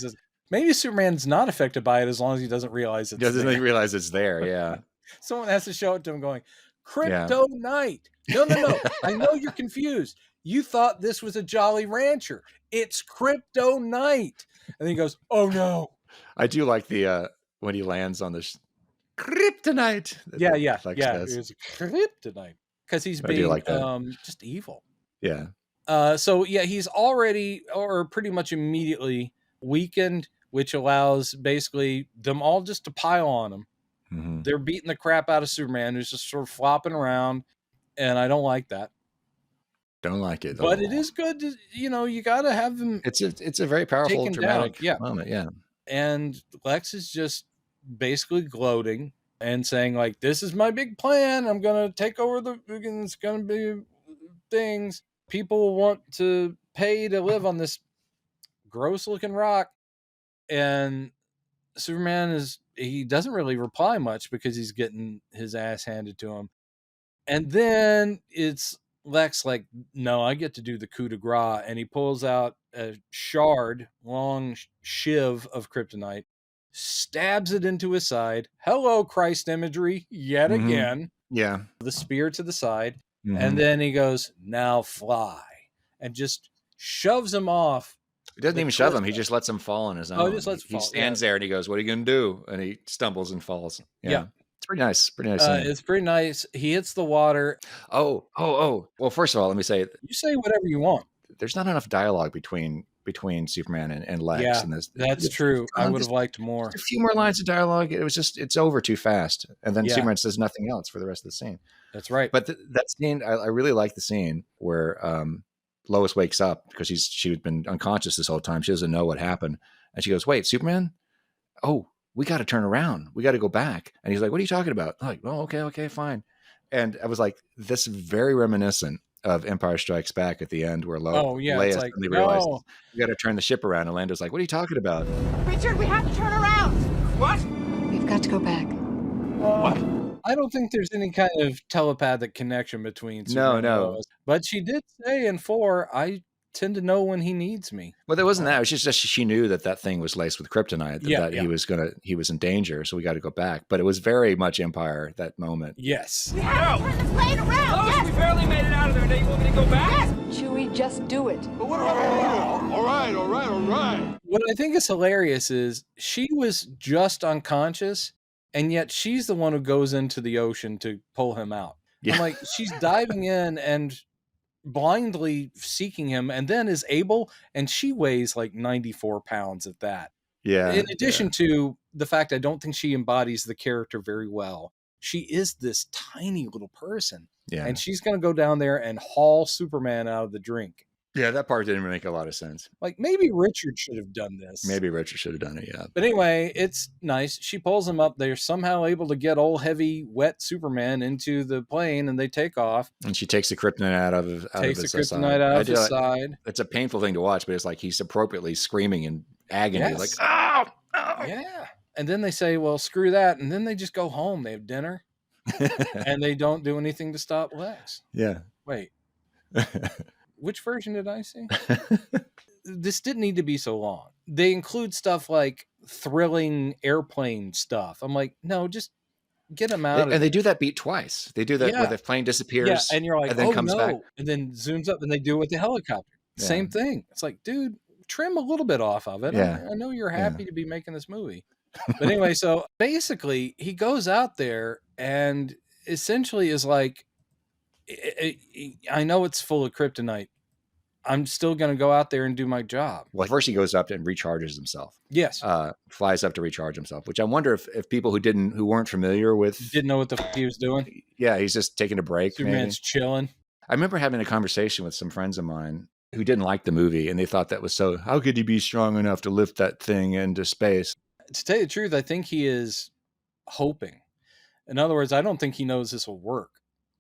Maybe Superman's not affected by it as long as he doesn't realize it's there. Doesn't realize it's there, yeah. Someone has to show it to him going, kryptonite. No. I know you're confused. You thought this was a Jolly Rancher. It's kryptonite. And then he goes, oh no. I do like the when he lands on this kryptonite. Yeah. It's kryptonite because he's being like just evil. Yeah. He's already or pretty much immediately weakened, which allows basically them all just to pile on him. Mm-hmm. They're beating the crap out of Superman, who's just sort of flopping around, and I don't like that. Don't like it, but it is good to, you got to have them. It's a very powerful, dramatic moment. Yeah. And Lex is just basically gloating and saying, like, this is my big plan. I'm going to take over it's going to be things. People want to pay to live on this gross looking rock. And Superman he doesn't really reply much because he's getting his ass handed to him. And then it's Lex like, no, I get to do the coup de grace. And he pulls out a long shiv of kryptonite, stabs it into his side. Hello, Christ imagery yet again. Yeah. The spear to the side. Mm-hmm. And then he goes, now fly. And just shoves him off. He doesn't even shove him. He just lets him fall on his own. He just lets him fall. He stands there and he goes, what are you going to do? And he stumbles and falls. Yeah. It's pretty nice. Pretty nice. It's pretty nice. He hits the water. Oh. Well, first of all, let me say, you say whatever you want. There's not enough dialogue between Superman and Lex. Yeah, in this. That's true. I would have liked more. A few more lines of dialogue. It was it's over too fast. And then Superman says nothing else for the rest of the scene. That's right. But that scene, I really like the scene where Lois wakes up because she's been unconscious this whole time. She doesn't know what happened. And she goes, wait, Superman? Oh, we got to turn around. We got to go back. And he's like, what are you talking about? I'm like, oh, okay, fine. And I was like, this is very reminiscent of Empire Strikes Back at the end where Leia suddenly realizes we got to turn the ship around. And Lando's like, what are you talking about? Richard, we have to turn around. What? We've got to go back. I don't think there's any kind of telepathic connection between Superman and Lois. But she did say in 4, I tend to know when he needs me. Well, there wasn't that. It was just she knew that thing was laced with kryptonite, that he was in danger, so we got to go back. But it was very much Empire, that moment. Yes. We have to turn this plane around. Lois, we barely made it out of there. Now you want me to go back? Yes. Chewie, just do it. But what about all right. What I think is hilarious is she was just unconscious, and yet she's the one who goes into the ocean to pull him out. Yeah. I'm like, she's diving in and blindly seeking him, and then is able, and she weighs like 94 pounds at that. Yeah. In addition to the fact I don't think she embodies the character very well. She is this tiny little person. Yeah. And she's going to go down there and haul Superman out of the drink. Yeah, that part didn't make a lot of sense. Like, maybe Richard should have done this. Maybe Richard should have done it, yeah. But anyway, it's nice. She pulls him up. They're somehow able to get old, heavy, wet Superman into the plane, and they take off. And she takes the kryptonite out of his side. It's a painful thing to watch, but it's like he's appropriately screaming in agony. Yes. Like, oh! Yeah. And then they say, well, screw that. And then they just go home. They have dinner. And they don't do anything to stop Lex. Yeah. Wait. Which version did I see? This didn't need to be so long. They include stuff like thrilling airplane stuff. I'm like, no, just get them out. And they do that beat twice. They do that where the plane disappears. And you're like, and then comes back. And then zooms up, and they do it with the helicopter. Yeah. Same thing. It's like, dude, trim a little bit off of it. Yeah. I know you're happy to be making this movie. But anyway, so basically he goes out there and essentially is like, I know it's full of kryptonite. I'm still going to go out there and do my job. Well, first he goes up and recharges himself. Yes. Flies up to recharge himself, which I wonder if people who weren't familiar with. Didn't know what the fuck he was doing. Yeah, he's just taking a break. Superman's chilling. I remember having a conversation with some friends of mine who didn't like the movie, and they thought that was so, how could he be strong enough to lift that thing into space? To tell you the truth, I think he is hoping. In other words, I don't think he knows this will work.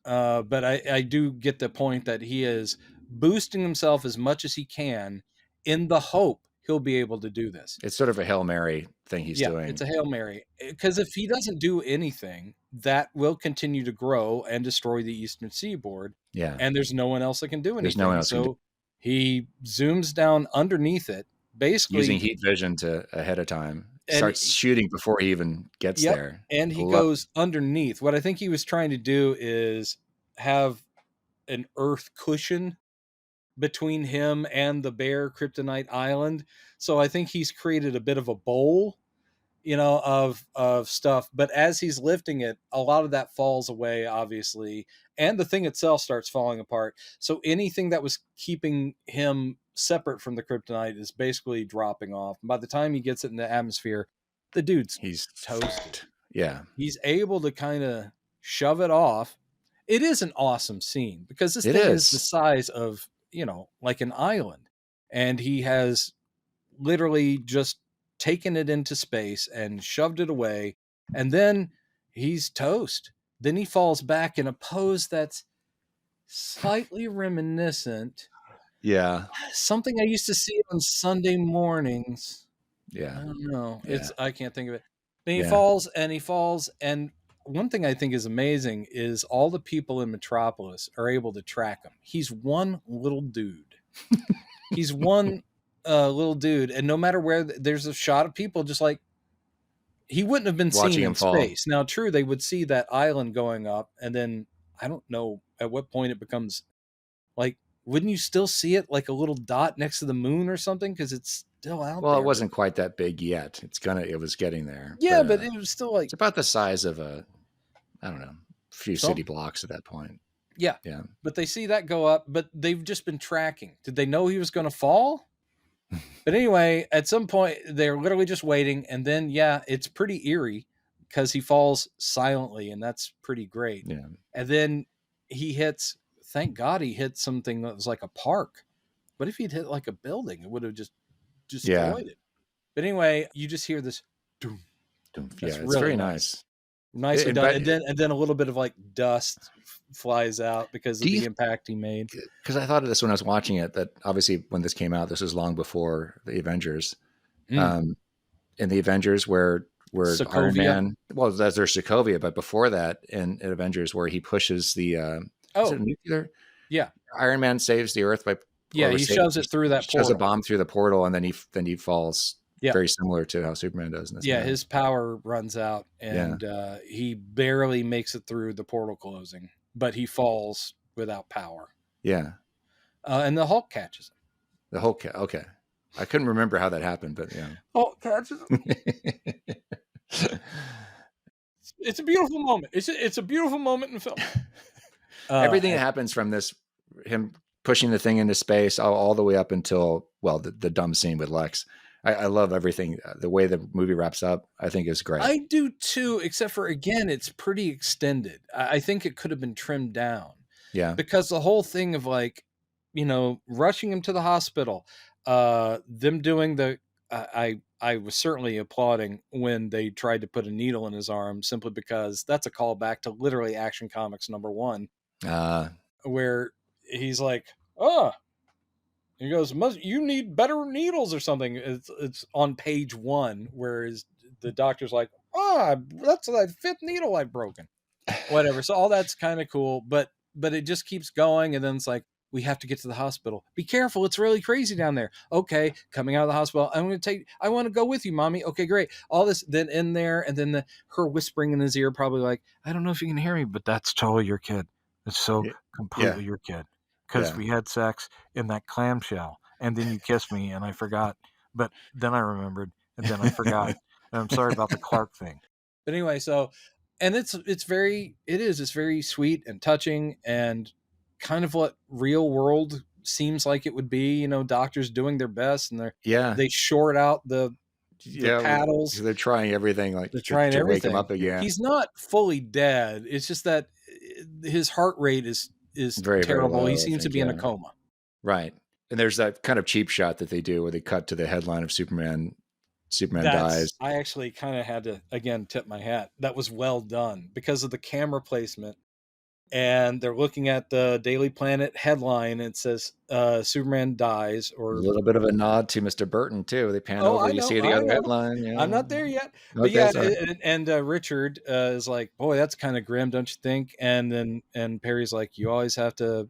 But I do get the point that he is boosting himself as much as he can in the hope he'll be able to do this. It's sort of a Hail Mary thing he's doing. It's a Hail Mary. Because if he doesn't do anything, that will continue to grow and destroy the Eastern Seaboard. Yeah. And there's no one else that can do anything. There's no one else. So he zooms down underneath it, basically using heat vision to ahead of time. Starts shooting before he even gets there. And he goes underneath. What I think he was trying to do is have an earth cushion between him and the bare kryptonite island. So I think he's created a bit of a bowl, of stuff. But as he's lifting it, a lot of that falls away, obviously. And the thing itself starts falling apart. So anything that was keeping him separate from the kryptonite is basically dropping off. And by the time he gets it in the atmosphere, the he's toasted. Yeah. He's able to kind of shove it off. It is an awesome scene because this thing is the size of, like an island. And he has literally just taken it into space and shoved it away. And then he's toast. Then he falls back in a pose that's slightly reminiscent. Yeah. Something I used to see on Sunday mornings. Yeah. I don't know. I can't think of it. But he falls. And one thing I think is amazing is all the people in Metropolis are able to track him. He's one little dude. He's one little dude. And no matter where, there's a shot of people just like, he wouldn't have been seen in space. Now, true, they would see that island going up. And then I don't know at what point it becomes like, wouldn't you still see it like a little dot next to the moon or something? Because it's still out there. Well, it wasn't quite that big yet. It was getting there. Yeah, but it was still like... It's about the size of a few city blocks at that point. Yeah. Yeah. But they see that go up, but they've just been tracking. Did they know he was going to fall? But anyway, at some point, they're literally just waiting. And then, it's pretty eerie because he falls silently, and that's pretty great. Yeah. And then he hits... Thank God he hit something that was like a park. But if he'd hit like a building, it would have just destroyed it. But anyway, you just hear this. Doom, doom. Yeah, it's really very nice. Nicely done. And then a little bit of like dust flies out because of the impact he made. Because I thought of this when I was watching it, that obviously when this came out, this was long before the Avengers. In the Avengers, where where Iron Sokovia. Man, well, there's Sokovia, but before that in Avengers where he pushes the, is it nuclear? Yeah. Iron Man saves the Earth by, yeah, he shoves it through that portal. Shoves a bomb through the portal, and then he falls. Yeah. Very similar to how Superman does in this movie. His power runs out, and he barely makes it through the portal closing, but he falls without power. Yeah. And the Hulk catches him. The Hulk, okay. I couldn't remember how that happened, but yeah. Hulk catches him. It's a beautiful moment. It's a beautiful moment in film. Everything that happens from this, him pushing the thing into space, all the way up until, well, the dumb scene with Lex. I love everything. The way the movie wraps up, I think is great. I do too, except for, again, it's pretty extended. I think it could have been trimmed down. Yeah. Because the whole thing of like, rushing him to the hospital, them doing the, I was certainly applauding when they tried to put a needle in his arm, simply because that's a callback to literally Action Comics #1, where he's like, he goes, you need better needles or something. It's on page 1, whereas the doctor's like, that's the 5th needle I've broken. Whatever. So all that's kind of cool, but it just keeps going. And then it's like, we have to get to the hospital. Be careful. It's really crazy down there. Okay. Coming out of the hospital. I want to go with you, mommy. Okay, great. All this, then in there. And then her whispering in his ear, probably like, I don't know if you can hear me, but that's totally your kid. It's so completely your kid. Because we had sex in that clamshell, and then you kissed me, and I forgot. But then I remembered, and then I forgot. And I'm sorry about the Clark thing. But anyway, so, and it's very sweet and touching, and kind of what real world seems like it would be. Doctors doing their best, and they short out the paddles. They're trying everything, like they're trying to everything. Wake him up again. He's not fully dead. It's just that his heart rate is very, terrible. Very low, he seems to be in a coma. Right. And there's that kind of cheap shot that they do where they cut to the headline of Superman dies. I actually kind of had to, again, tip my hat. That was well done because of the camera placement. And they're looking at the Daily Planet headline. And it says Superman dies. Or a little bit of a nod to Mr. Burton, too. They pan over, you see the other headline. Yeah. I'm not there yet. Okay, but and Richard is like, boy, that's kind of grim, don't you think? And Perry's like, you always have to,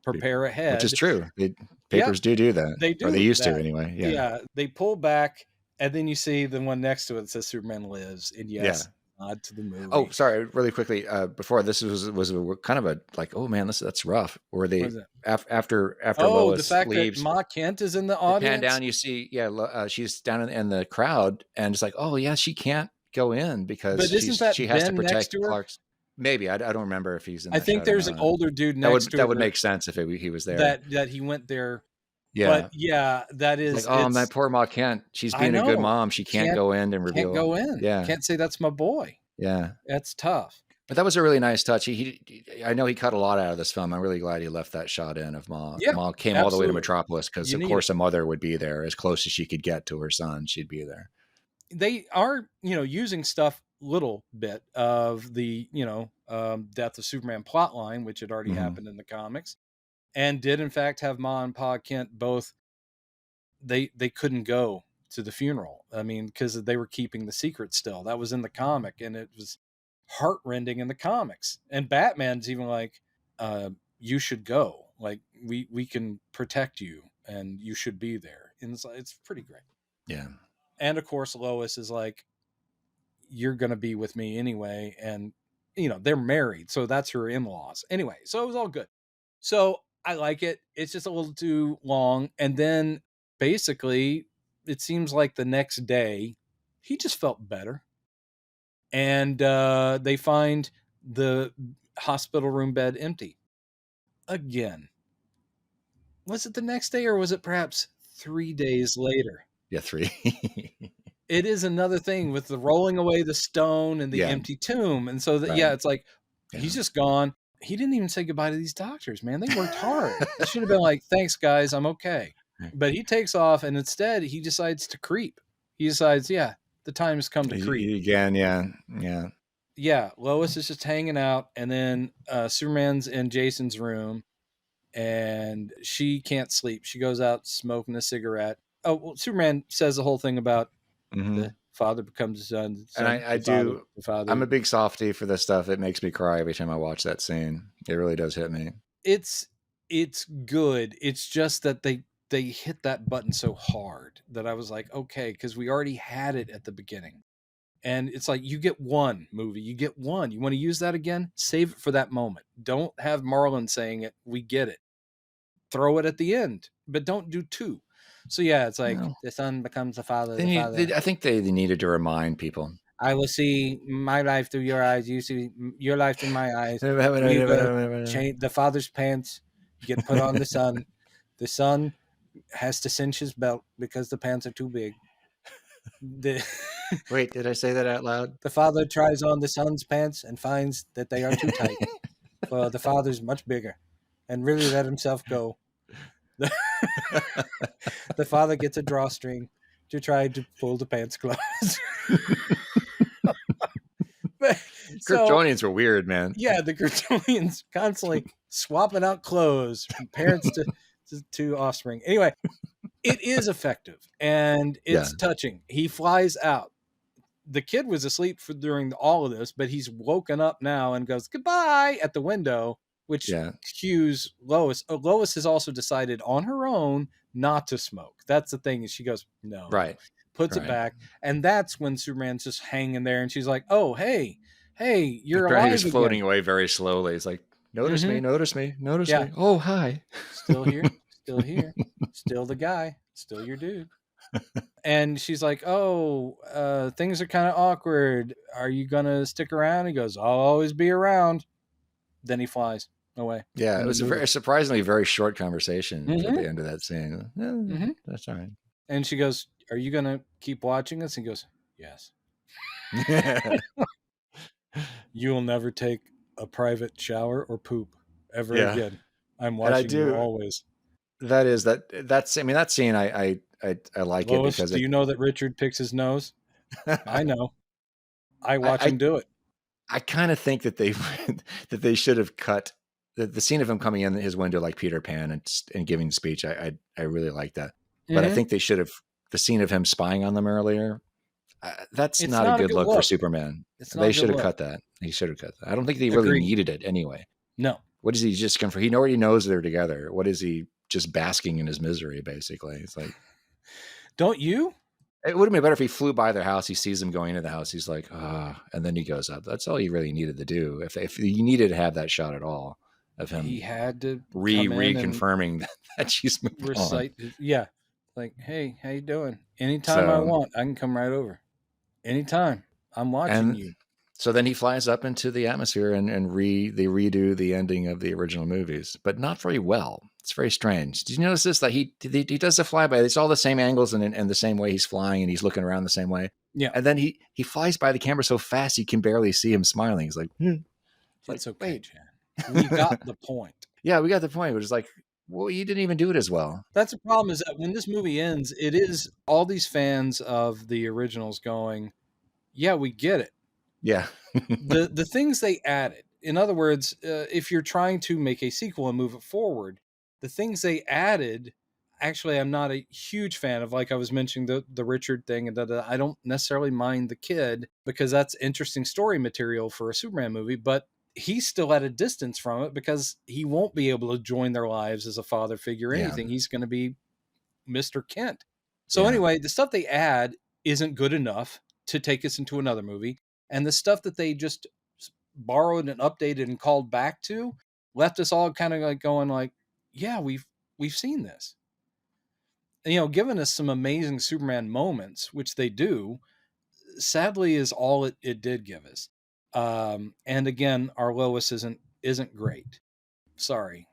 prepare ahead. Which is true. Papers do that. They do. Or they used to anyway. Yeah. They pull back, and then you see the one next to it that says Superman lives. And yes. Nod to the movie. Oh, sorry, really quickly. Before this was a kind of a like, oh man, that's rough. Or they after Lois the fact leaves, that Ma Kent is in the audience. Pan down, you see, she's down in the crowd, and it's like, oh yeah, she can't go in because she has to protect Clark's. Maybe I don't remember if he's in. I think there's an older dude next to her. That would make sense if he was there. That he went there. Yeah. But that is like, my poor Ma Kent. She's being a good mom. She can't go in and reveal. Can't go in. Yeah. Can't say that's my boy. Yeah. That's tough. But that was a really nice touch. I know he cut a lot out of this film. I'm really glad he left that shot in of Ma. Yeah, Ma came all the way to Metropolis because, of course, a mother would be there as close as she could get to her son. She'd be there. They are, using stuff little bit of the, Death of Superman plotline, which had already happened in the comics, and did in fact have Ma and Pa Kent both. They couldn't go to the funeral. I mean, because they were keeping the secret still. That was in the comic, and it was heartrending in the comics. And Batman's even like, you should go. Like, we can protect you, and you should be there. And it's pretty great. Yeah. And of course, Lois is like, you're going to be with me anyway. And, they're married. So that's her in-laws. Anyway, so it was all good. So I like it. It's just a little too long. And then basically, it seems like the next day, he just felt better. And they find the hospital room bed empty. Again. Was it the next day, or was it perhaps 3 days later? Yeah, 3. It is another thing with the rolling away the stone and the empty tomb. And so it's like, he's just gone. He didn't even say goodbye to these doctors, man. They worked hard. It should have been like, thanks guys, I'm okay. But he takes off, and instead he decides to creep. He decides, the time has come to creep. Again, Yeah, Lois is just hanging out, and then Superman's in Jason's room, and she can't sleep. She goes out smoking a cigarette. Oh, well, Superman says the whole thing about Father becomes the son. The son And I the father, do. the father. I'm a big softie for this stuff. It makes me cry every time I watch that scene. It really does hit me. It's good. It's just that they hit that button so hard that I was like, okay, because we already had it at the beginning. And it's like, you get one movie, you get one. You want to use that again? Save it for that moment. Don't have Marlon saying it. We get it. Throw it at the end, but don't do two. So yeah, it's like the son becomes the father. I think they needed to remind people. I will see my life through your eyes. You see your life through my eyes. Change the father's pants get put on the son. The son has to cinch his belt because the pants are too big. Wait, did I say that out loud? The father tries on the son's pants and finds that they are too tight. Well, the father's much bigger and really let himself go. The father gets a drawstring to try to pull the pants close. Kryptonians were weird, man. Yeah, the Kryptonians constantly swapping out clothes from parents to offspring. Anyway, it is effective and it's touching. He flies out. The kid was asleep during all of this, but he's woken up now and goes goodbye at the window, which cues Lois. Lois has also decided on her own not to smoke. That's the thing. Is she goes, no, puts it back. And that's when Superman's just hanging there. And she's like, oh, hey, you're alive. He's floating away very slowly. It's like, notice me. Oh, hi. Still here. Still the guy. Still your dude. And she's like, oh, things are kind of awkward. Are you going to stick around? He goes, I'll always be around. Then he flies away. Yeah, it was a surprisingly very short conversation at the end of that scene. That's all right. And she goes, are you going to keep watching us? He goes, yes. You will never take a private shower or poop ever again. I'm watching you always. That's that scene I like Lois, it because do you know that Richard picks his nose? I know. I watch him do it. I kind of think that they should have cut the scene of him coming in his window like Peter Pan and giving the speech. I really like that, but I think they should have the scene of him spying on them earlier. That's not a good look for Superman. They should have cut that. He should have cut that. I don't think they really needed it anyway. No. What is he just come for? He already knows they're together. What is he just basking in his misery? Basically, it's like, don't you? It would have been better if he flew by their house. He sees them going into the house. He's like, and then he goes up. That's all he really needed to do. If he needed to have that shot at all of him, he had to reconfirming that she's moved recite. On. Yeah, like, hey, how you doing? Anytime I want, I can come right over. Anytime. I'm watching you. So then he flies up into the atmosphere and they redo the ending of the original movies, but not very well. It's very strange. Did you notice this? That he does the flyby. It's all the same angles and the same way he's flying and he's looking around the same way. Yeah. And then he flies by the camera so fast you can barely see him smiling. He's like, it's okay, Chad. We got the point. Yeah, we got the point. But it's like, well, you didn't even do it as well. That's the problem, is that when this movie ends, it is all these fans of the originals going, yeah, we get it. Yeah. the things they added. In other words, if you're trying to make a sequel and move it forward, the things they added, actually, I'm not a huge fan of. Like I was mentioning the Richard thing, and I don't necessarily mind the kid because that's interesting story material for a Superman movie, but he's still at a distance from it because he won't be able to join their lives as a father figure or anything. He's going to be Mr. Kent. So anyway, the stuff they add isn't good enough to take us into another movie. And the stuff that they just borrowed and updated and called back to left us all kind of like going like, yeah, we've seen this. And, giving us some amazing Superman moments, which they do, sadly is all it did give us. And again, our Lois isn't great. Sorry.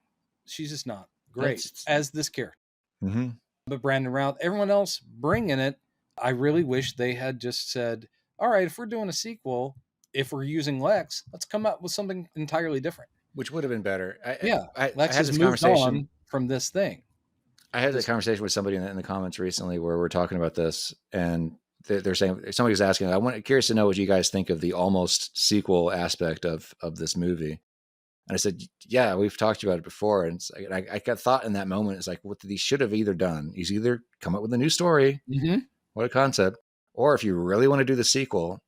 She's just not great as this character. Mm-hmm. But Brandon Routh, everyone else bringing it, I really wish they had just said, all right, if we're doing a sequel, if we're using Lex, let's come up with something entirely different. Which would have been better. Lex has moved on from this thing. I had this conversation with somebody in the comments recently where we're talking about this, and they're saying, somebody was asking, curious to know what you guys think of the almost sequel aspect of this movie. And I said, yeah, we've talked about it before. And I got thought in that moment, it's like, what he should have either done. He's either come up with a new story, what a concept, Or if you really want to do the sequel,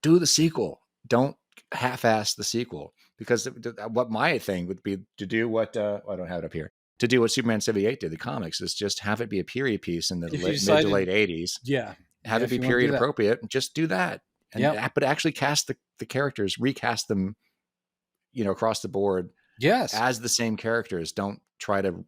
do the sequel. Don't half-ass the sequel. Because what my thing would be to do what, I don't have it up here, to do what Superman 78 did, the comics, is just have it be a period piece in the mid to late 80s. Yeah. Have it be period appropriate. Just do that. And but actually cast the characters, recast them, across the board. Yes. As the same characters. Don't try to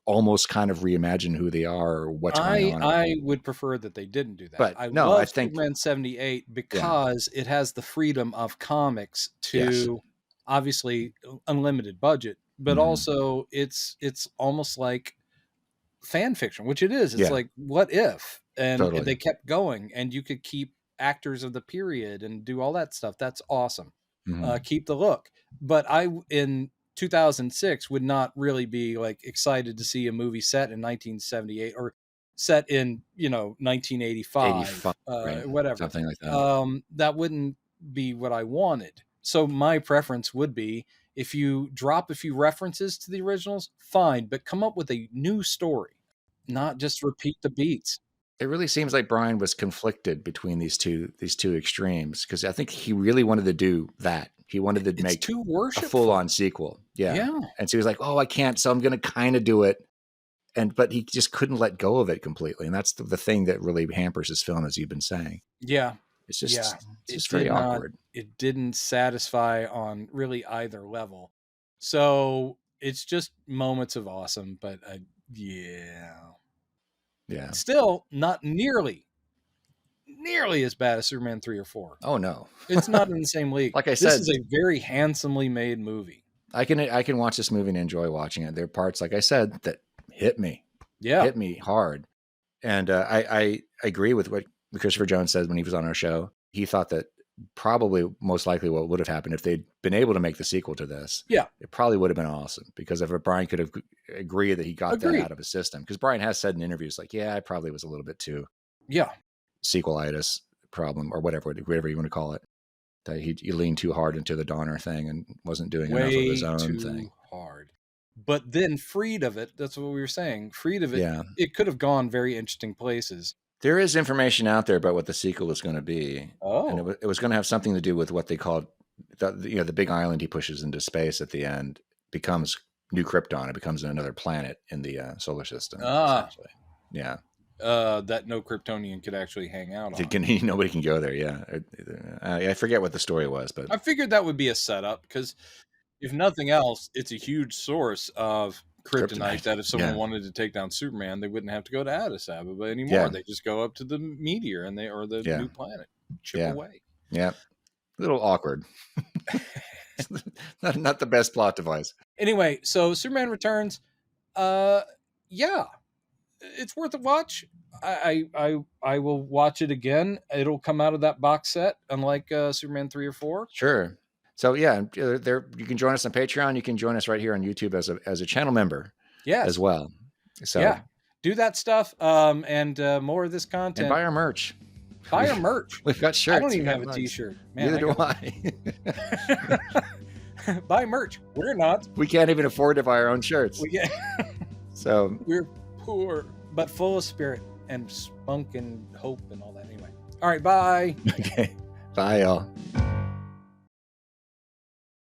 almost kind of reimagine who they are or what's going on. I would prefer that they didn't do that. But I think Superman 78 because it has the freedom of comics to obviously unlimited budget, but also it's almost like fan fiction, which it is. It's like, what if? And they kept going, and you could keep actors of the period and do all that stuff. That's awesome. Keep the look. But in 2006 would not really be like excited to see a movie set in 1978 or set in 1985 right. Whatever, something like that. That wouldn't be what I wanted. So my preference would be, if you drop a few references to the originals, fine, but come up with a new story, not just repeat the beats. It really seems like Bryan was conflicted between these two extremes, because I think he really wanted to do that. He wanted to make a full-on sequel. Yeah. And so he was like, oh, I can't, so I'm going to kind of do it. But he just couldn't let go of it completely. And that's the thing that really hampers his film, as you've been saying. Yeah. It's just very awkward. It didn't satisfy on really either level. So it's just moments of awesome, but still not nearly as bad as Superman 3 or 4. Oh no. It's not in the same league. Like I said, this is a very handsomely made movie. I can watch this movie and enjoy watching it. There are parts, like I said, that hit me. Hit me hard. And I agree with what Christopher Jones said when he was on our show. He thought that probably most likely what would have happened if they'd been able to make the sequel to this. Yeah. It probably would have been awesome, because if Bryan could have agreed that he got that out of his system. Because Bryan has said in interviews, like, I probably was a little bit too sequelitis problem, or whatever you want to call it. That he leaned too hard into the Donner thing and wasn't doing enough of his own thing. Hard. But then freed of it, that's what we were saying. Freed of it, it could have gone very interesting places. There is information out there about what the sequel is going to be. Oh. And it was going to have something to do with what they called, the big island he pushes into space at the end becomes New Krypton. It becomes another planet in the solar system. Essentially. Yeah. That no Kryptonian could actually hang out on. Nobody can go there, I forget what the story was, but I figured that would be a setup, because if nothing else, it's a huge source of kryptonite that if someone wanted to take down Superman, they wouldn't have to go to Addis Ababa anymore. They just go up to the meteor or the new planet, chip away. Yeah. A little awkward. not the best plot device. Anyway, so Superman Returns, it's worth a watch. I will watch it again. It'll come out of that box set, unlike Superman 3 or 4. Sure. So there you can join us on Patreon. You can join us right here on YouTube as a channel member, as well. So do that stuff. And more of this content. And buy our merch. Buy our merch. We've got shirts. I don't even have a T-shirt. Man, neither do I. Buy merch. We're not. We can't even afford to buy our own shirts. So we're poor, but full of spirit and spunk and hope and all that. Anyway. All right. Bye. Okay. Bye, y'all.